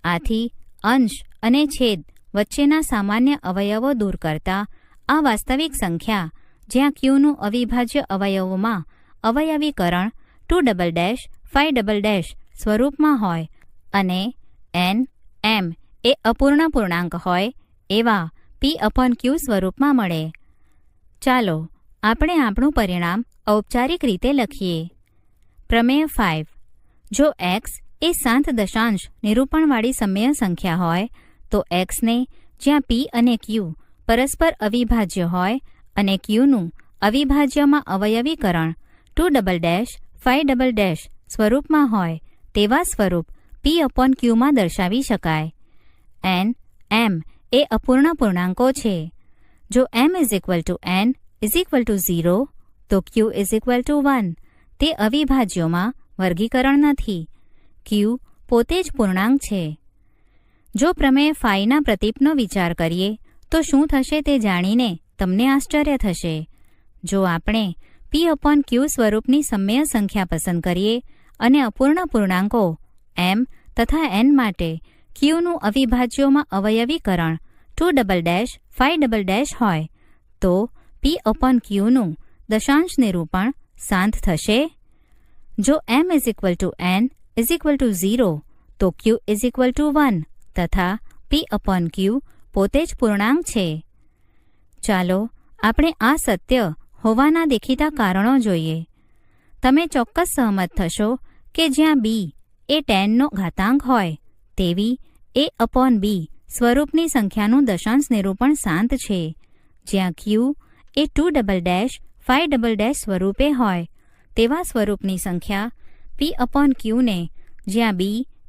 આથી અંશ અને છેદ વચ્ચેના સામાન્ય અવયવો દૂર કરતા આ વાસ્તવિક સંખ્યા જ્યાં qનું અવિભાજ્ય અવયવોમાં અવયવીકરણ 2 5 સ્વરૂપમાં હોય અને n m એ અપૂર્ણ પૂર્ણાંક હોય એવા p/q સ્વરૂપમાં મળે. ચાલો આપણે આપણું પરિણામ ઔપચારિક રીતે લખીએ. પ્રમેય 5. જો x એ શાંત દશાંશ નિરૂપણવાળી સમય સંખ્યા હોય તો xને જ્યાં p અને q પરસ્પર અવિભાજ્ય હોય અને qનું અવિભાજ્યમાં અવયવીકરણ 2 5 સ્વરૂપમાં હોય તેવા સ્વરૂપ p/q માં દર્શાવી શકાય. n m એ અપૂર્ણ પૂર્ણાંકો છે. જો m n 0 તો q 1. તે અવિભાજ્યોમાં વર્ગીકરણ નથી. q પોતે જ પૂર્ણાંક છે. જો પ્રમેય 5ના પ્રતીપનો વિચાર કરીએ તો શું થશે તે જાણીને તમને આશ્ચર્ય થશે. જો આપણે p/q સ્વરૂપની સમય સંખ્યા પસંદ કરીએ અને અપૂર્ણ પૂર્ણાંકો m તથા n માટે qનું અવિભાજ્યોમાં અવયવીકરણ 2 5 હોય તો p/qનું દશાંશ નિરૂપણ શાંત થશે. જો m n 0 તો q 1 તથા p/q પોતે જ પૂર્ણાંક છે. ચાલો આપણે આ સત્ય હોવાના દેખીતા કારણો જોઈએ. તમે ચોક્કસ સહમત થશો કે જ્યાં b એ 10નો ઘાતાંક હોય તેવી a/b સ્વરૂપની સંખ્યાનું દશાંશ નિરૂપણ શાંત છે. જ્યાં q એ 2 5 સ્વરૂપે હોય તેવા સ્વરૂપની સંખ્યા p/qને જ્યાં b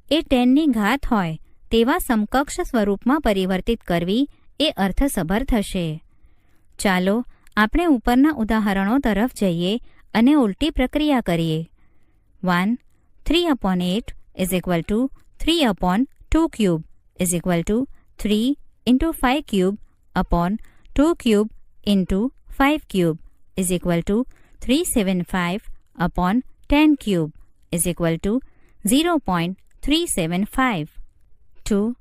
એ 10ની ઘાત હોય તેવા સમકક્ષ સ્વરૂપમાં પરિવર્તિત કરવી એ અર્થસભર થશે. ચાલો આપણે ઉપરના ઉદાહરણો તરફ જઈએ અને ઉલટી પ્રક્રિયા કરીએ. 1 3/8 3/2 cube 3 into 5 cube upon 2 cube into 5 cube 375 upon 10 cube 0.375. 2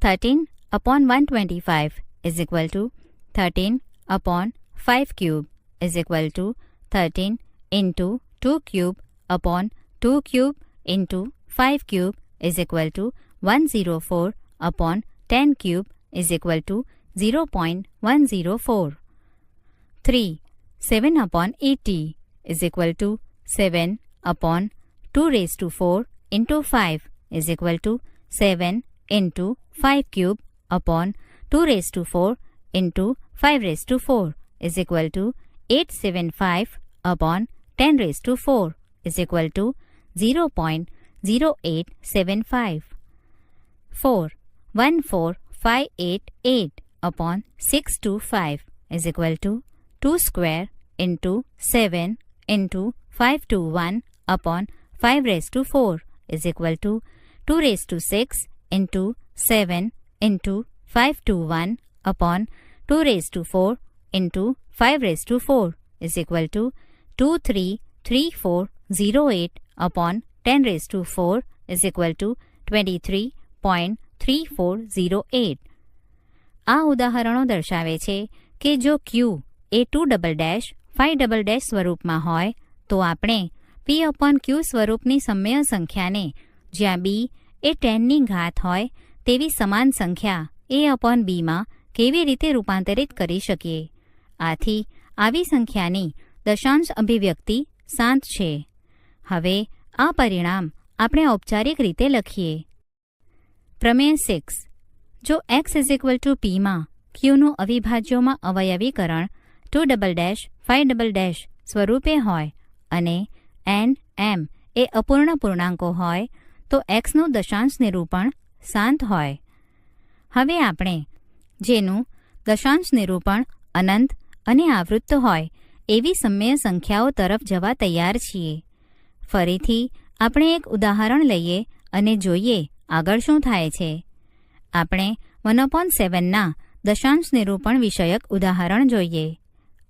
13 upon 125 13 upon 5 cube 13 into 2 cube upon 2 cube into 5 cube 104 upon 10 cube 0.104. 3 7 upon 80 7 upon 2 raised to 4 into 5 7 into 5 cube upon 2 raised to 4 into 5 raised to 4 875 upon 10 raised to 4 0.0875. 4 14 588 upon 625 is equal to 2 square into 7 into 521 upon 5 raised to 4 is equal to 2 raised to 6 into 7 into 521 upon 2 raised to 4 into 5 raised to 4 is equal to 233408 upon 10 raised to 4 is equal to 23.3408. આ ઉદાહરણો દર્શાવે છે કે જો Q એ 2 5 સ્વરૂપમાં હોય તો આપણે P/Q સ્વરૂપની સમય સંખ્યાને જ્યાં B એ 10ની ઘાત હોય તેવી સમાન સંખ્યા A/Bમાં કેવી રીતે રૂપાંતરિત કરી શકીએ. આથી આવી સંખ્યાની દશાંશ અભિવ્યક્તિ શાંત છે. હવે આ પરિણામ આપણે ઔપચારિક રીતે લખીએ. પ્રમેય 6. જો x = p માં qનું અવિભાજ્યોમાં અવયવીકરણ 2 5 સ્વરૂપે હોય અને n m એ અપૂર્ણ પૂર્ણાંકો હોય તો xનું દશાંશ નિરૂપણ શાંત હોય. હવે આપણે જેનું દશાંશ નિરૂપણ અનંત અને આવૃત્ત હોય એવી સમય સંખ્યાઓ તરફ જવા તૈયાર છીએ. ફરીથી આપણે એક ઉદાહરણ લઈએ અને જોઈએ આગળ શું થાય છે. આપણે 1/7ના દશાંશ નિરૂપણ વિષયક ઉદાહરણ જોઈએ.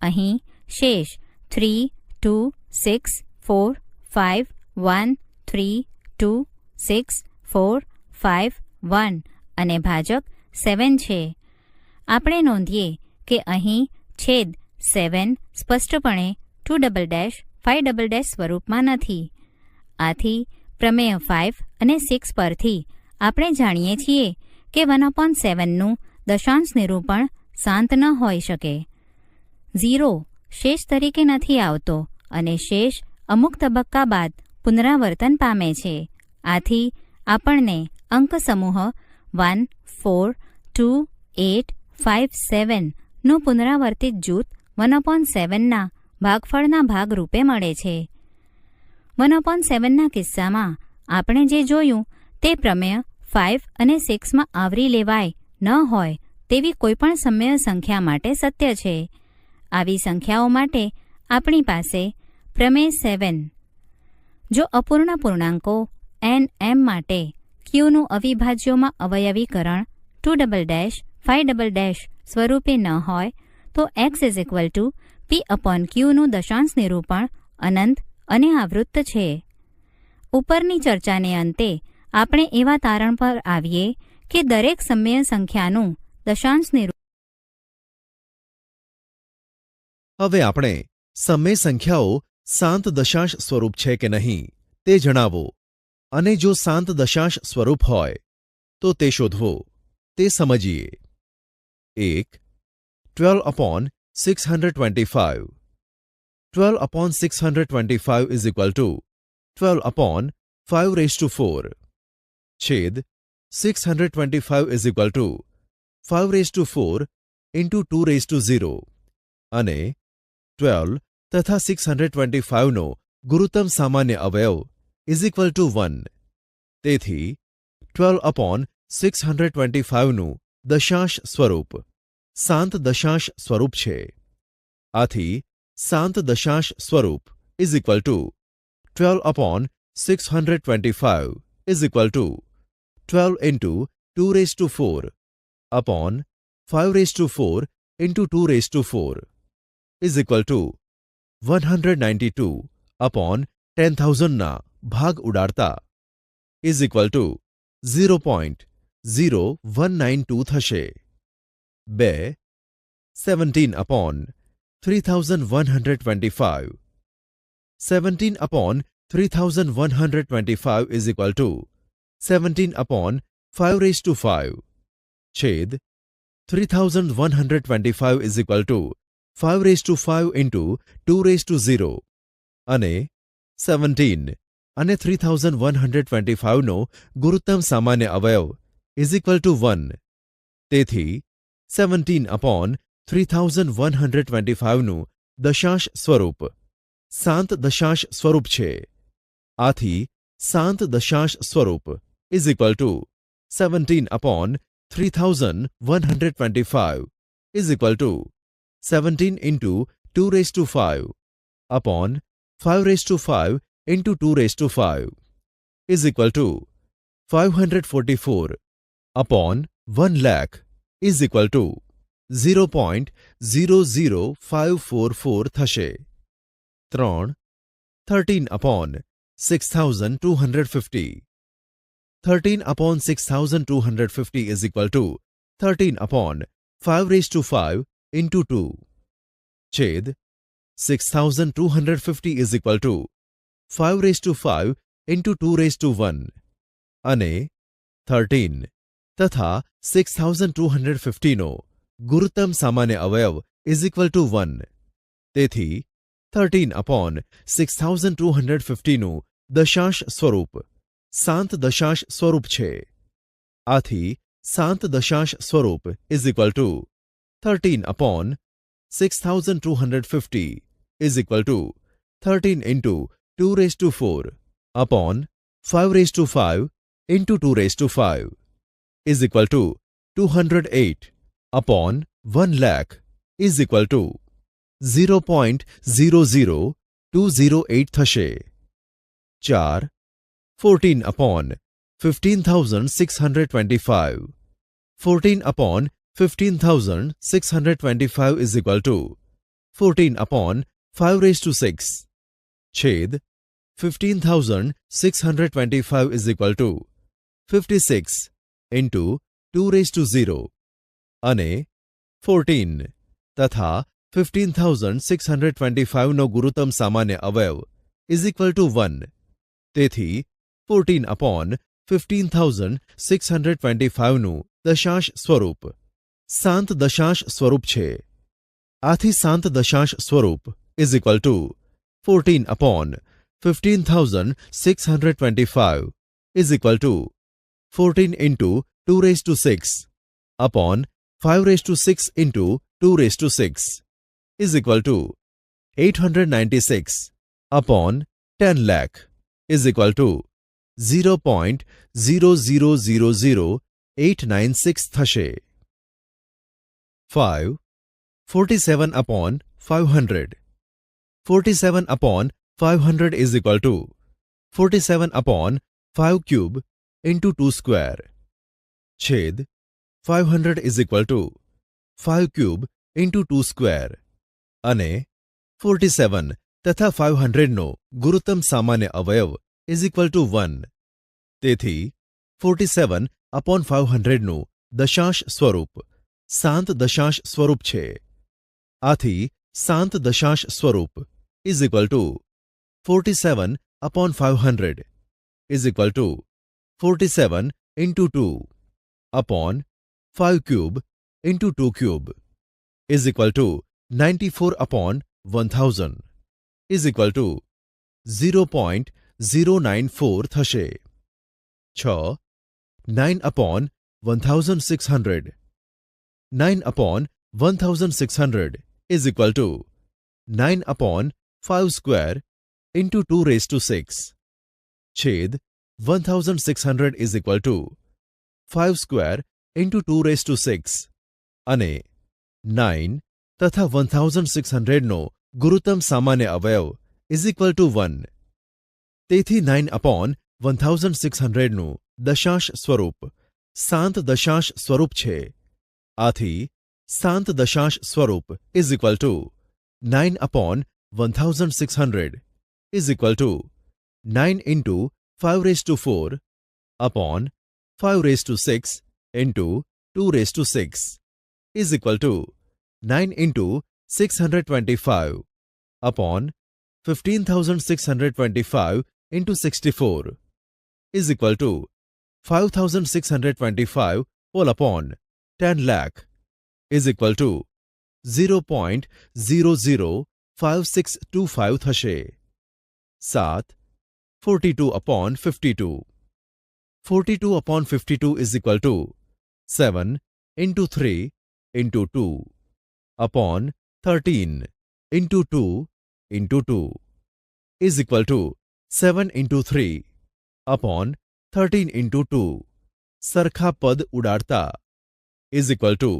અહીં શેષ 3 2 6 4 5 1 3 2 6 4 5 1 અને ભાજક 7 છે. આપણે નોંધીએ કે અહીં છેદ 7 સ્પષ્ટપણે 2 5 સ્વરૂપમાં નથી. આથી પ્રમેય 5 અને 6 પરથી આપણે જાણીએ છીએ કે 1/7નું દશાંશ નિરૂપણ શાંત ન હોઈ શકે. 0 શેષ તરીકે નથી આવતો અને શેષ અમુક તબક્કા બાદ પુનરાવર્તન પામે છે. આથી આપણને અંક સમૂહ 1 4 2 8 5 7નું પુનરાવર્તિત જૂથ 1/7ના ભાગફળના ભાગરૂપે મળે છે. 1/7ના કિસ્સામાં આપણે જે જોયું તે પ્રમેય 5 અને 6માં આવરી લેવાય ન હોય તેવી કોઈપણ સમય સંખ્યા માટે સત્ય છે. આવી સંખ્યાઓ માટે આપણી પાસે પ્રમેય 7. જો અપૂર્ણ પૂર્ણાંકો n m માટે qનું અવિભાજ્યોમાં અવયવીકરણ 2 5 સ્વરૂપે ન હોય તો x p/Qનું દશાંશ નિરૂપણ અનંત અને આવૃત્ત છે. ઉપરની ચર્ચાને અંતે આપણે એવા તારણ પર આવીએ કે દરેક સમય સંખ્યાનું દશાંશ નિરૂપણ. હવે આપણે સમય સંખ્યાઓ શાંત દશાંશ સ્વરૂપ છે કે નહીં તે જણાવો અને જો શાંત દશાંશ સ્વરૂપ હોય તો તે શોધવો તે સમજીએ. 1 12/625 12/625 is equal to 12/5 છેદ 625 is equal to 5 into 2 અને 12 તથા 625નો ગુરુત્તમ સામાન્ય અવયવ is equal to 1. તેથી 12/625નું દશાંશ સ્વરૂપ શાંત દશાંશ સ્વરૂપ છે. આથી શાંત દશાંશ સ્વરૂપ is equal to 12/625 is equal to 12 into 2 upon 5 into 2 is equal to 192 upon 10,000ના ભાગ ઉડાડતા is equal to 0.0192 થશે. 2 17 upon 3,125 17 upon 3,125 is equal to 17 upon 5 છેદ 3,125 is equal to 5 into 2 અને 17 અને 3,125નો ગુરુત્તમ સામાન્ય અવયવ is equal to 1. તેથી 17 upon 3,125નું દશાંશ સ્વરૂપ શાંત દશાંશ સ્વરૂપ છે. આથી શાંત દશાંશ સ્વરૂપ is equal to 17 upon 3125 is equal to 17 into 2 raised to 5 upon 5 raised to 5 into 2 raised to 5 is equal to 544 upon 1 lakh is equal to 0.00544 થશે. 3. 13 upon 6250. 13 upon 6250 is equal to 13 upon 5 raised to 5 into 2. છેદ 6250 is equal to 5 raised to 5 into 2 raised to 1 અને 13 તથા 6250 નો ગુરુત્તમ સામાન્ય અવયવ is equal to 1. તેથી 13 upon 6250 નું દશાંશ સ્વરૂપ શાંત દશાંશ સ્વરૂપ છે. આથી શાંત દશાંશ સ્વરૂપ is equal to 13 upon 6250 is equal to 13 into 2 raised to 4 upon 5 raised to 5 into 2 raised to 5 is equal to 208 upon 1 lakh is equal to 0.00208 થશે. 4. 14 upon 15,625. 14 upon 15,625 is equal to 14 upon 5 raised to 6. છેદ 15,625 is equal to 56 into 2 raised to 0 અને 14 તથા 15,625 નો ગુરુત્તમ સામાન્ય અવયવ is equal to 1. તેથી 14 upon 15,625 નું દશાંશ સ્વરૂપ શાંત દશાંશ સ્વરૂપ છે. આથી શાંત દશાંશ સ્વરૂપ is equal to 14 upon 15,625 is equal to 14 into 2 raised to 6 upon 5 raised to 6 into 2 raised to 6 is equal to 896 upon 10 lakh is equal to 0.0000896 થશે. 5. 47 upon 500. 47 upon 500 is equal to 47 upon 5 cube into 2 square. છેદ 500 is equal to 5 cube into 2 square અને 47 તથા 500 નો ગુરુત્તમ સામાન્ય અવયવ is equal to 1. તેથી 47 upon 500 નું દશાંશ સ્વરૂપ શાંત દશાંશ સ્વરૂપ છે. આથી શાંત દશાંશ સ્વરૂપ is equal to 47 upon 500 is equal to 47 into 2 upon 5 cube into 2 cube is equal to 94 upon 1000 is equal to 0.094 થશે. 6. 9 upon 1600. 9 upon 1600 is equal to 9 upon 5 square into 2 raised to 6. છેદ 1600 is equal to 5 square into 2 raised to 6 અને 9 તથા 1600 નો ગુરુત્તમ સામાન્ય અવયવ is equal to 1. તેથી 9 upon 1600 નું દશાંશ સ્વરૂપ શાંત દશાંશ સ્વરૂપ છે. આથી શાંત દશાંશ સ્વરૂપ is equal to 9 upon 1600 is equal to 9 into 5 raised to 4 upon 5 raised to 6 into 2 raised to 6 is equal to 9 into 625 upon 15,625 into 64 is equal to 5,625 whole upon 10 lakh is equal to 0.005625 થશે. 7. 42 upon 52. 42 upon 52 is equal to 7 into 3 into 2 upon 13 into 2 into 2 is equal to 7 into 3 upon 13 into 2. સરખા પદ ઉડાડતા ઇઝ ઇક્વલ ટુ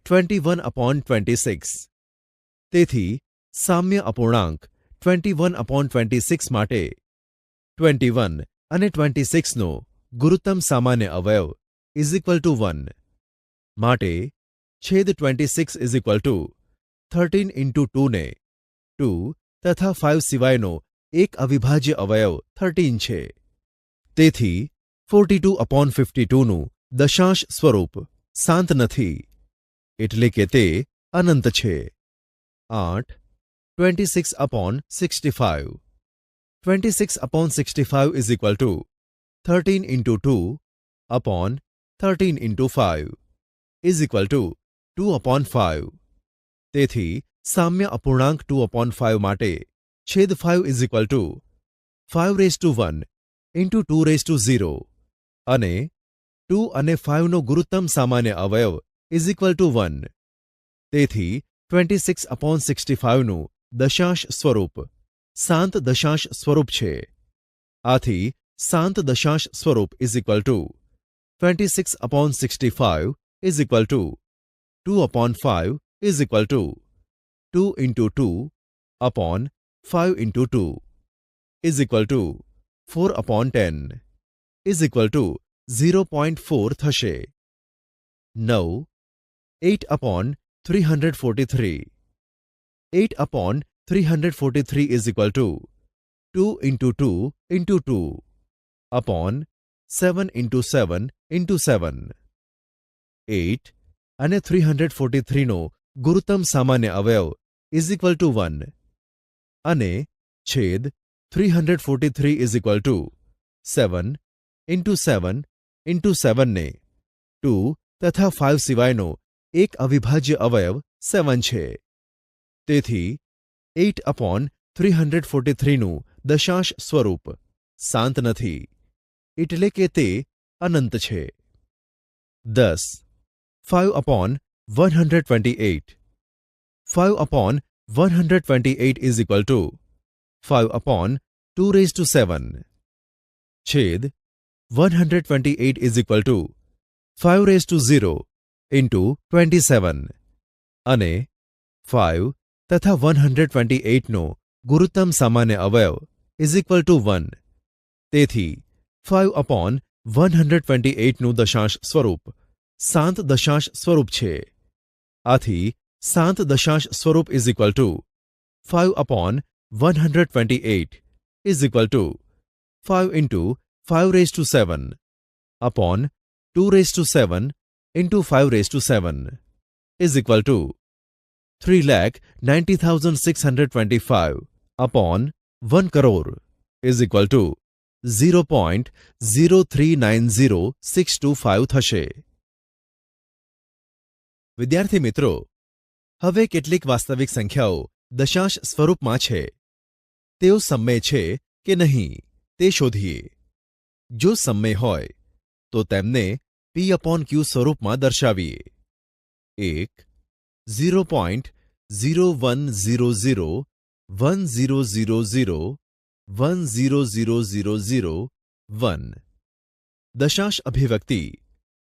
21/26. તેથી સામ્ય અપૂર્ણાંક 21/26 માટે 21 અને 26નો ગુરુત્તમ સામાન્ય અવયવ ઇઝ ઇક્વલ ટુ 1. માટે છેદ 26 ઇઝ ઇક્વલ ટુ 13 ઇન્ટુ 2 ને 2 તથા 5 સિવાયનો એક અવિભાજ્ય અવયવ 13 છે. તેથી 42/52નું દશાંશ સ્વરૂપ શાંત નથી, એટલે કે તે અનંત છે. 8. 26/65. 26/65 is equal two 13 into 2 upon 13 into 5 is equal two 2/5. તેથી સામ્ય અપૂર્ણાંક 2/5 માટે છેદ 5 ઇઝ ઇક્વલ ટુ 5^1 ઇન્ટુ 2^0 અને 2 અને 5નો ગુરુત્તમ સામાન્ય અવયવ ઇઝ ઇક્વલ ટુ 1. તેથી 26/65નું દશાંશ સ્વરૂપ શાંત દશાંશ સ્વરૂપ છે. આથી શાંત દશાંશ સ્વરૂપ is equal two 26/65 is equal two 2/5 is equal to 2 into 2 upon 5 into 2 is equal two 4/10 is equal two 0.4 થશે. 9. 8/343. 8/343 is equal to 2 into 2 into 2 upon 7 into 7 into 7. 8 અને 343નો ગુરુત્તમ સામાન્ય અવયવ ઇઝ ઇક્વલ ટુ 1 અને છેદ 343 is equal to 7 into 7 into 7 ને 2 તથા 5 સિવાયનો એક અવિભાજ્ય અવયવ 7 છે. તેથી 8/343નું દશાંશ સ્વરૂપ શાંત નથી, એટલે કે તે અનંત છે. 10. 5/128. 5/128 ઇઝ ઇક્વલ ટુ 5/2^7. છેદ 128 ઇઝ ઇક્વલ ટુ 5^0 ઇન્ટુ 27 અને 5 તથા 128નો ગુરુત્તમ સામાન્ય અવયવ ઇઝ ઇક્વલ ટુ 1. તેથી 5/128નું દશાંશ સ્વરૂપ શાંત દશાંશ સ્વરૂપ છે. આથી શાંત દશાંશ સ્વરૂપ is equal two 5/128 is equal two 5 into 5^7 upon 2^7 into 5^7 is equal two 3,90,625 upon 1 crore is equal two 0.0390625 થશે. વિદ્યાર્થી મિત્રો, હવે કેટલીક વાસ્તવિક સંખ્યાઓ દશાંશ સ્વરૂપમાં છે. તેઓ સમમેય છે કે નહીં તે શોધીએ. જો સમમેય હોય તો તેમને P/Q સ્વરૂપમાં દર્શાવીએ. 1. 0.01001000100001 દશાંશ અભિવ્યક્તિ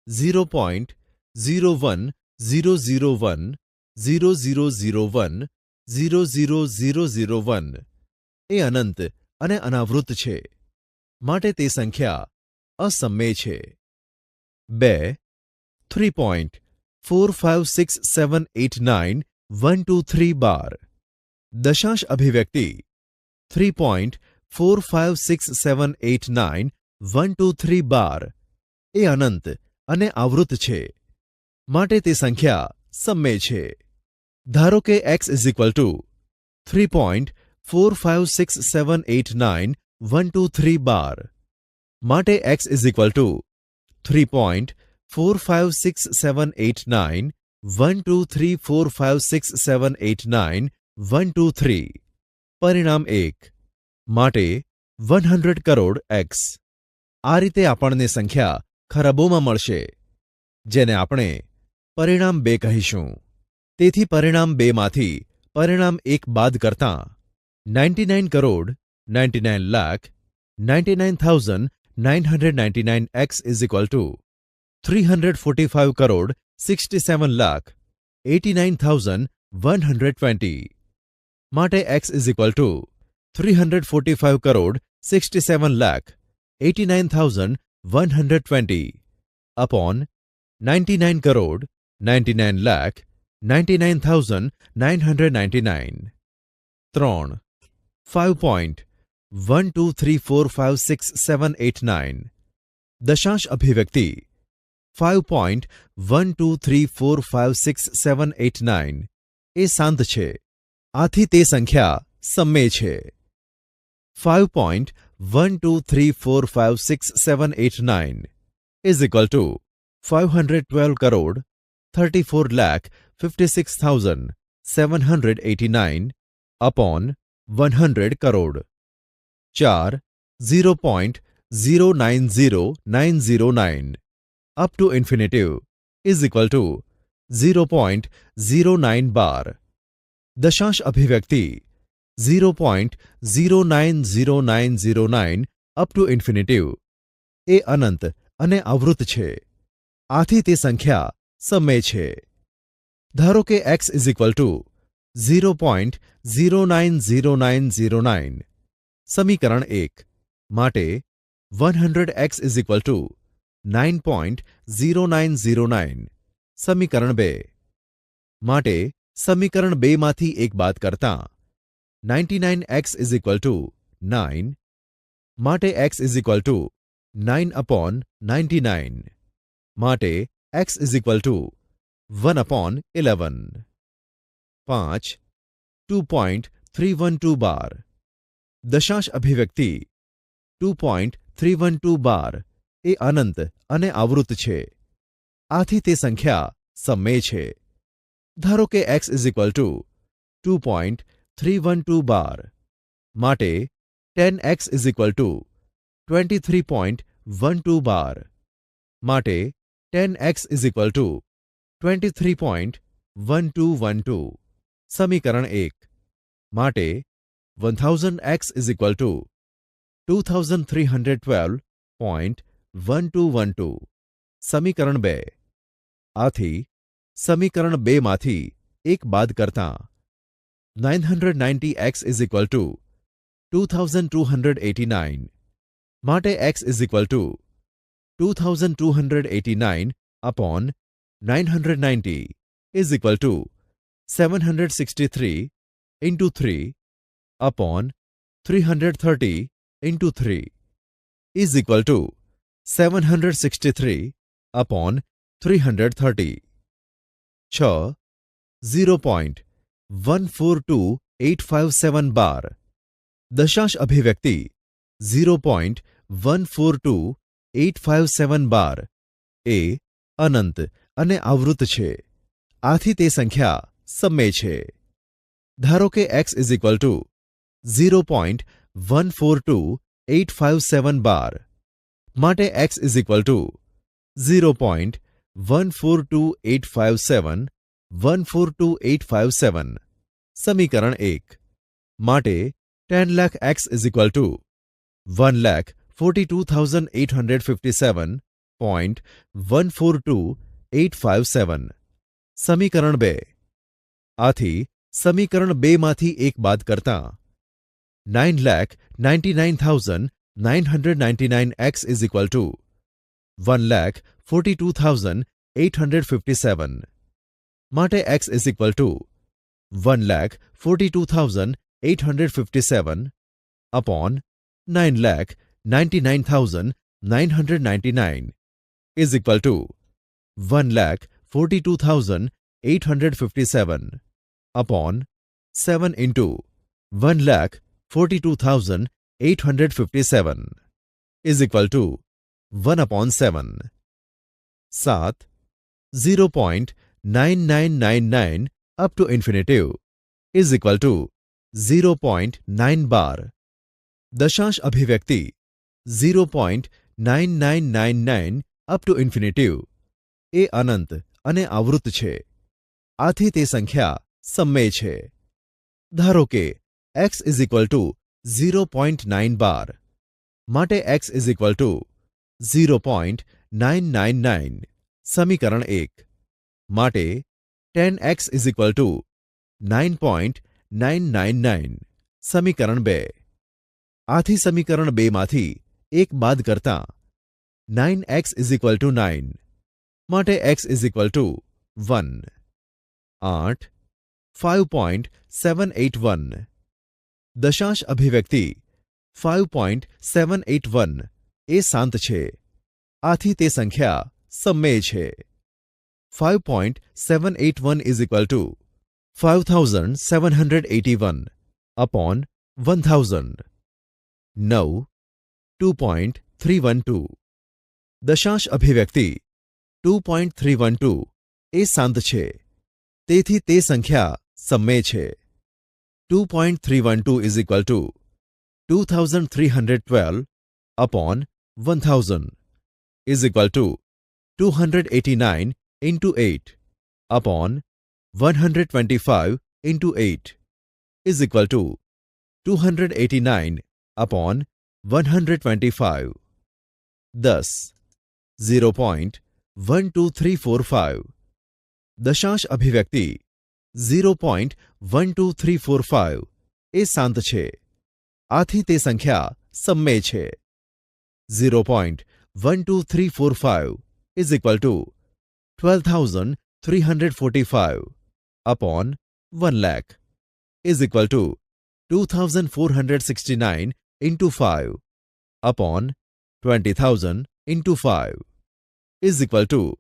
0.01000100001 એ અનંત અને અનાવૃત્ત છે, માટે તે સંખ્યા અસમમેય છે. 2. 3.456789 123 દશાંશ અભિવ્યક્તિ 3.456789 123 એ અનંત અને આવૃત્ત છે, માટે તે સંખ્યા સમમેય છે. ધારો કે x ઇઝ ઇક્વલ ટુ 3.456789 123 માટે x ઇઝ ઇક્વલ ટુ 3.456789 123456789 123. પરિણામ 1 માટે 100 કરોડ x. આ રીતે આપણને સંખ્યા ખરબોમાં મળશે, જેને આપણે પરિણામ 2 કહીશું. તેથી પરિણામ 2 માંથી પરિણામ 1 બાદ કરતાં 99,99,99,999x ઇઝ ઇક્વલ ટુ 345,60,000 67,89,120 માટે x is equal two 345 crore 67,89,120 upon 99 crore 99,99,999 3 5.12345679 દશાંશ અભિવ્યક્તિ 5.12345679 એ શાંત છે, આથી તે સંખ્યા સમમેય છે. 5.12345679 is equal to 512 crore 34,56,789 upon 100 crore. 4 0.090909 up to infinitive is equal to 0.09 bar. દશાંશ અભિવ્યક્તિ 0.090909 up to infinitive એ અનંત અને અવૃત છે, આથી તે સંખ્યા સમમેય છે. ધારો કે x ઇઝ ઇક્વલ ટુ 0.090909 સમીકરણ 1 માટે 100x ઇઝ ઇક્વલ ટુ 9.0909 સમીકરણ 2 માટે સમીકરણ 2 માંથી એક બાદ કરતા 99x ઇઝ ઇક્વલ ટુ 9 માટે x is equal two 9 upon 99 માટે x is equal to 1 upon 11. 5 2.312 બાર દશાંશ અભિવ્યક્તિ 2.312 બાર એ અનંત અને આવૃત છે, આથી તે સંખ્યા સમમેય છે. ધારો કે x ઇઝ ઇક્વલ ટુ 2.312 બાર માટે 10x ઇઝ ઇક્વલ ટુ 23.12 બાર માટે 10x ઇઝ ઇક્વલ ટુ 23.1212 સમીકરણ 1 માટે 1000x ઇઝ ઇક્વલ ટુ 2312.1212 સમીકરણ 2 આથી સમીકરણ 2 માંથી એક બાદ કરતા 990x ઇઝ ઇક્વલ ટુ 2289 માટે x is equal two 2289 upon 990 is equal two 763 into 3 upon 330 into 3 is equal two 763 upon 330. 6 0.142857 બાર દશાંશ અભિવ્યક્તિ 0.142857 બાર એ અનંત અને આવૃત છે, આથી તે સંખ્યા સમમેય છે. ધારો કે x ઇઝ ઇક્વલ ટુ 0.142857 બાર માટે x ઇઝ ઇક્વલ ટુ 0.142857 સમીકરણ 1 માટે 10 lakh x is equal two 1,42,857.142857 સમીકરણ 2 આથી સમીકરણ 2 માંથી એક બાદ કરતા 9,99,999x ઇઝ ઇક્વલ ટુ 1,42,857 માટે x is equal two 1,42,857 upon 9,99,999 is equal two 1,42,857 upon 7 into 1,42,857 is equal to 1 upon 7. 7 0.9999 up to infinitive is equal two 0.9 બાર દશાંશ અભિવ્યક્તિ 0.9999 અપ ટુ ઇન્ફિનિટિવ એ અનંત અને આવૃત છે, આથી તે સંખ્યા સમમેય છે. ધારો કે x ઇઝ ઇક્વલ ટુ 0.9 બાર માટે x ઇઝ ઇક્વલ ટુ 0.999 સમીકરણ 1 માટે 10x ઇઝ ઇક્વલ ટુ 9.999 સમીકરણ 2 આથી સમીકરણ 2 માંથી 1 બાદ કરતા 9x ઇઝ ઇક્વલ ટુ 9 માટે x ઇઝ ઇક્વલ ટુ 1 8 5.781 દશાંશ અભિવ્યક્તિ 5.781 એ શાંત છે આથી તે સંખ્યા સમમેય છે 5.781 ઇઝ ઇક્વલ ટુ 5781 અપોન 1000 9 2.312 દશાંશ અભિવ્યક્તિ 2.312 એ શાંત છે તેથી તે સંખ્યા સમમેય છે 2.312 is equal two 2312 upon 1000 is equal two 289 into 8 upon 125 into 8 is equal to 289 upon 125. Thus, 0.12345 દશાંશ અભિવ્યક્તિ 0.12345 એ શાંત છે આથી તે સંખ્યા સમમેય છે 0.12345 is equal to 12,345 upon 1 lakh is equal to 2,469 into 5 upon 20,000 into 5 is equal to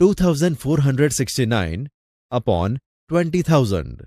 2,469 upon 20,000.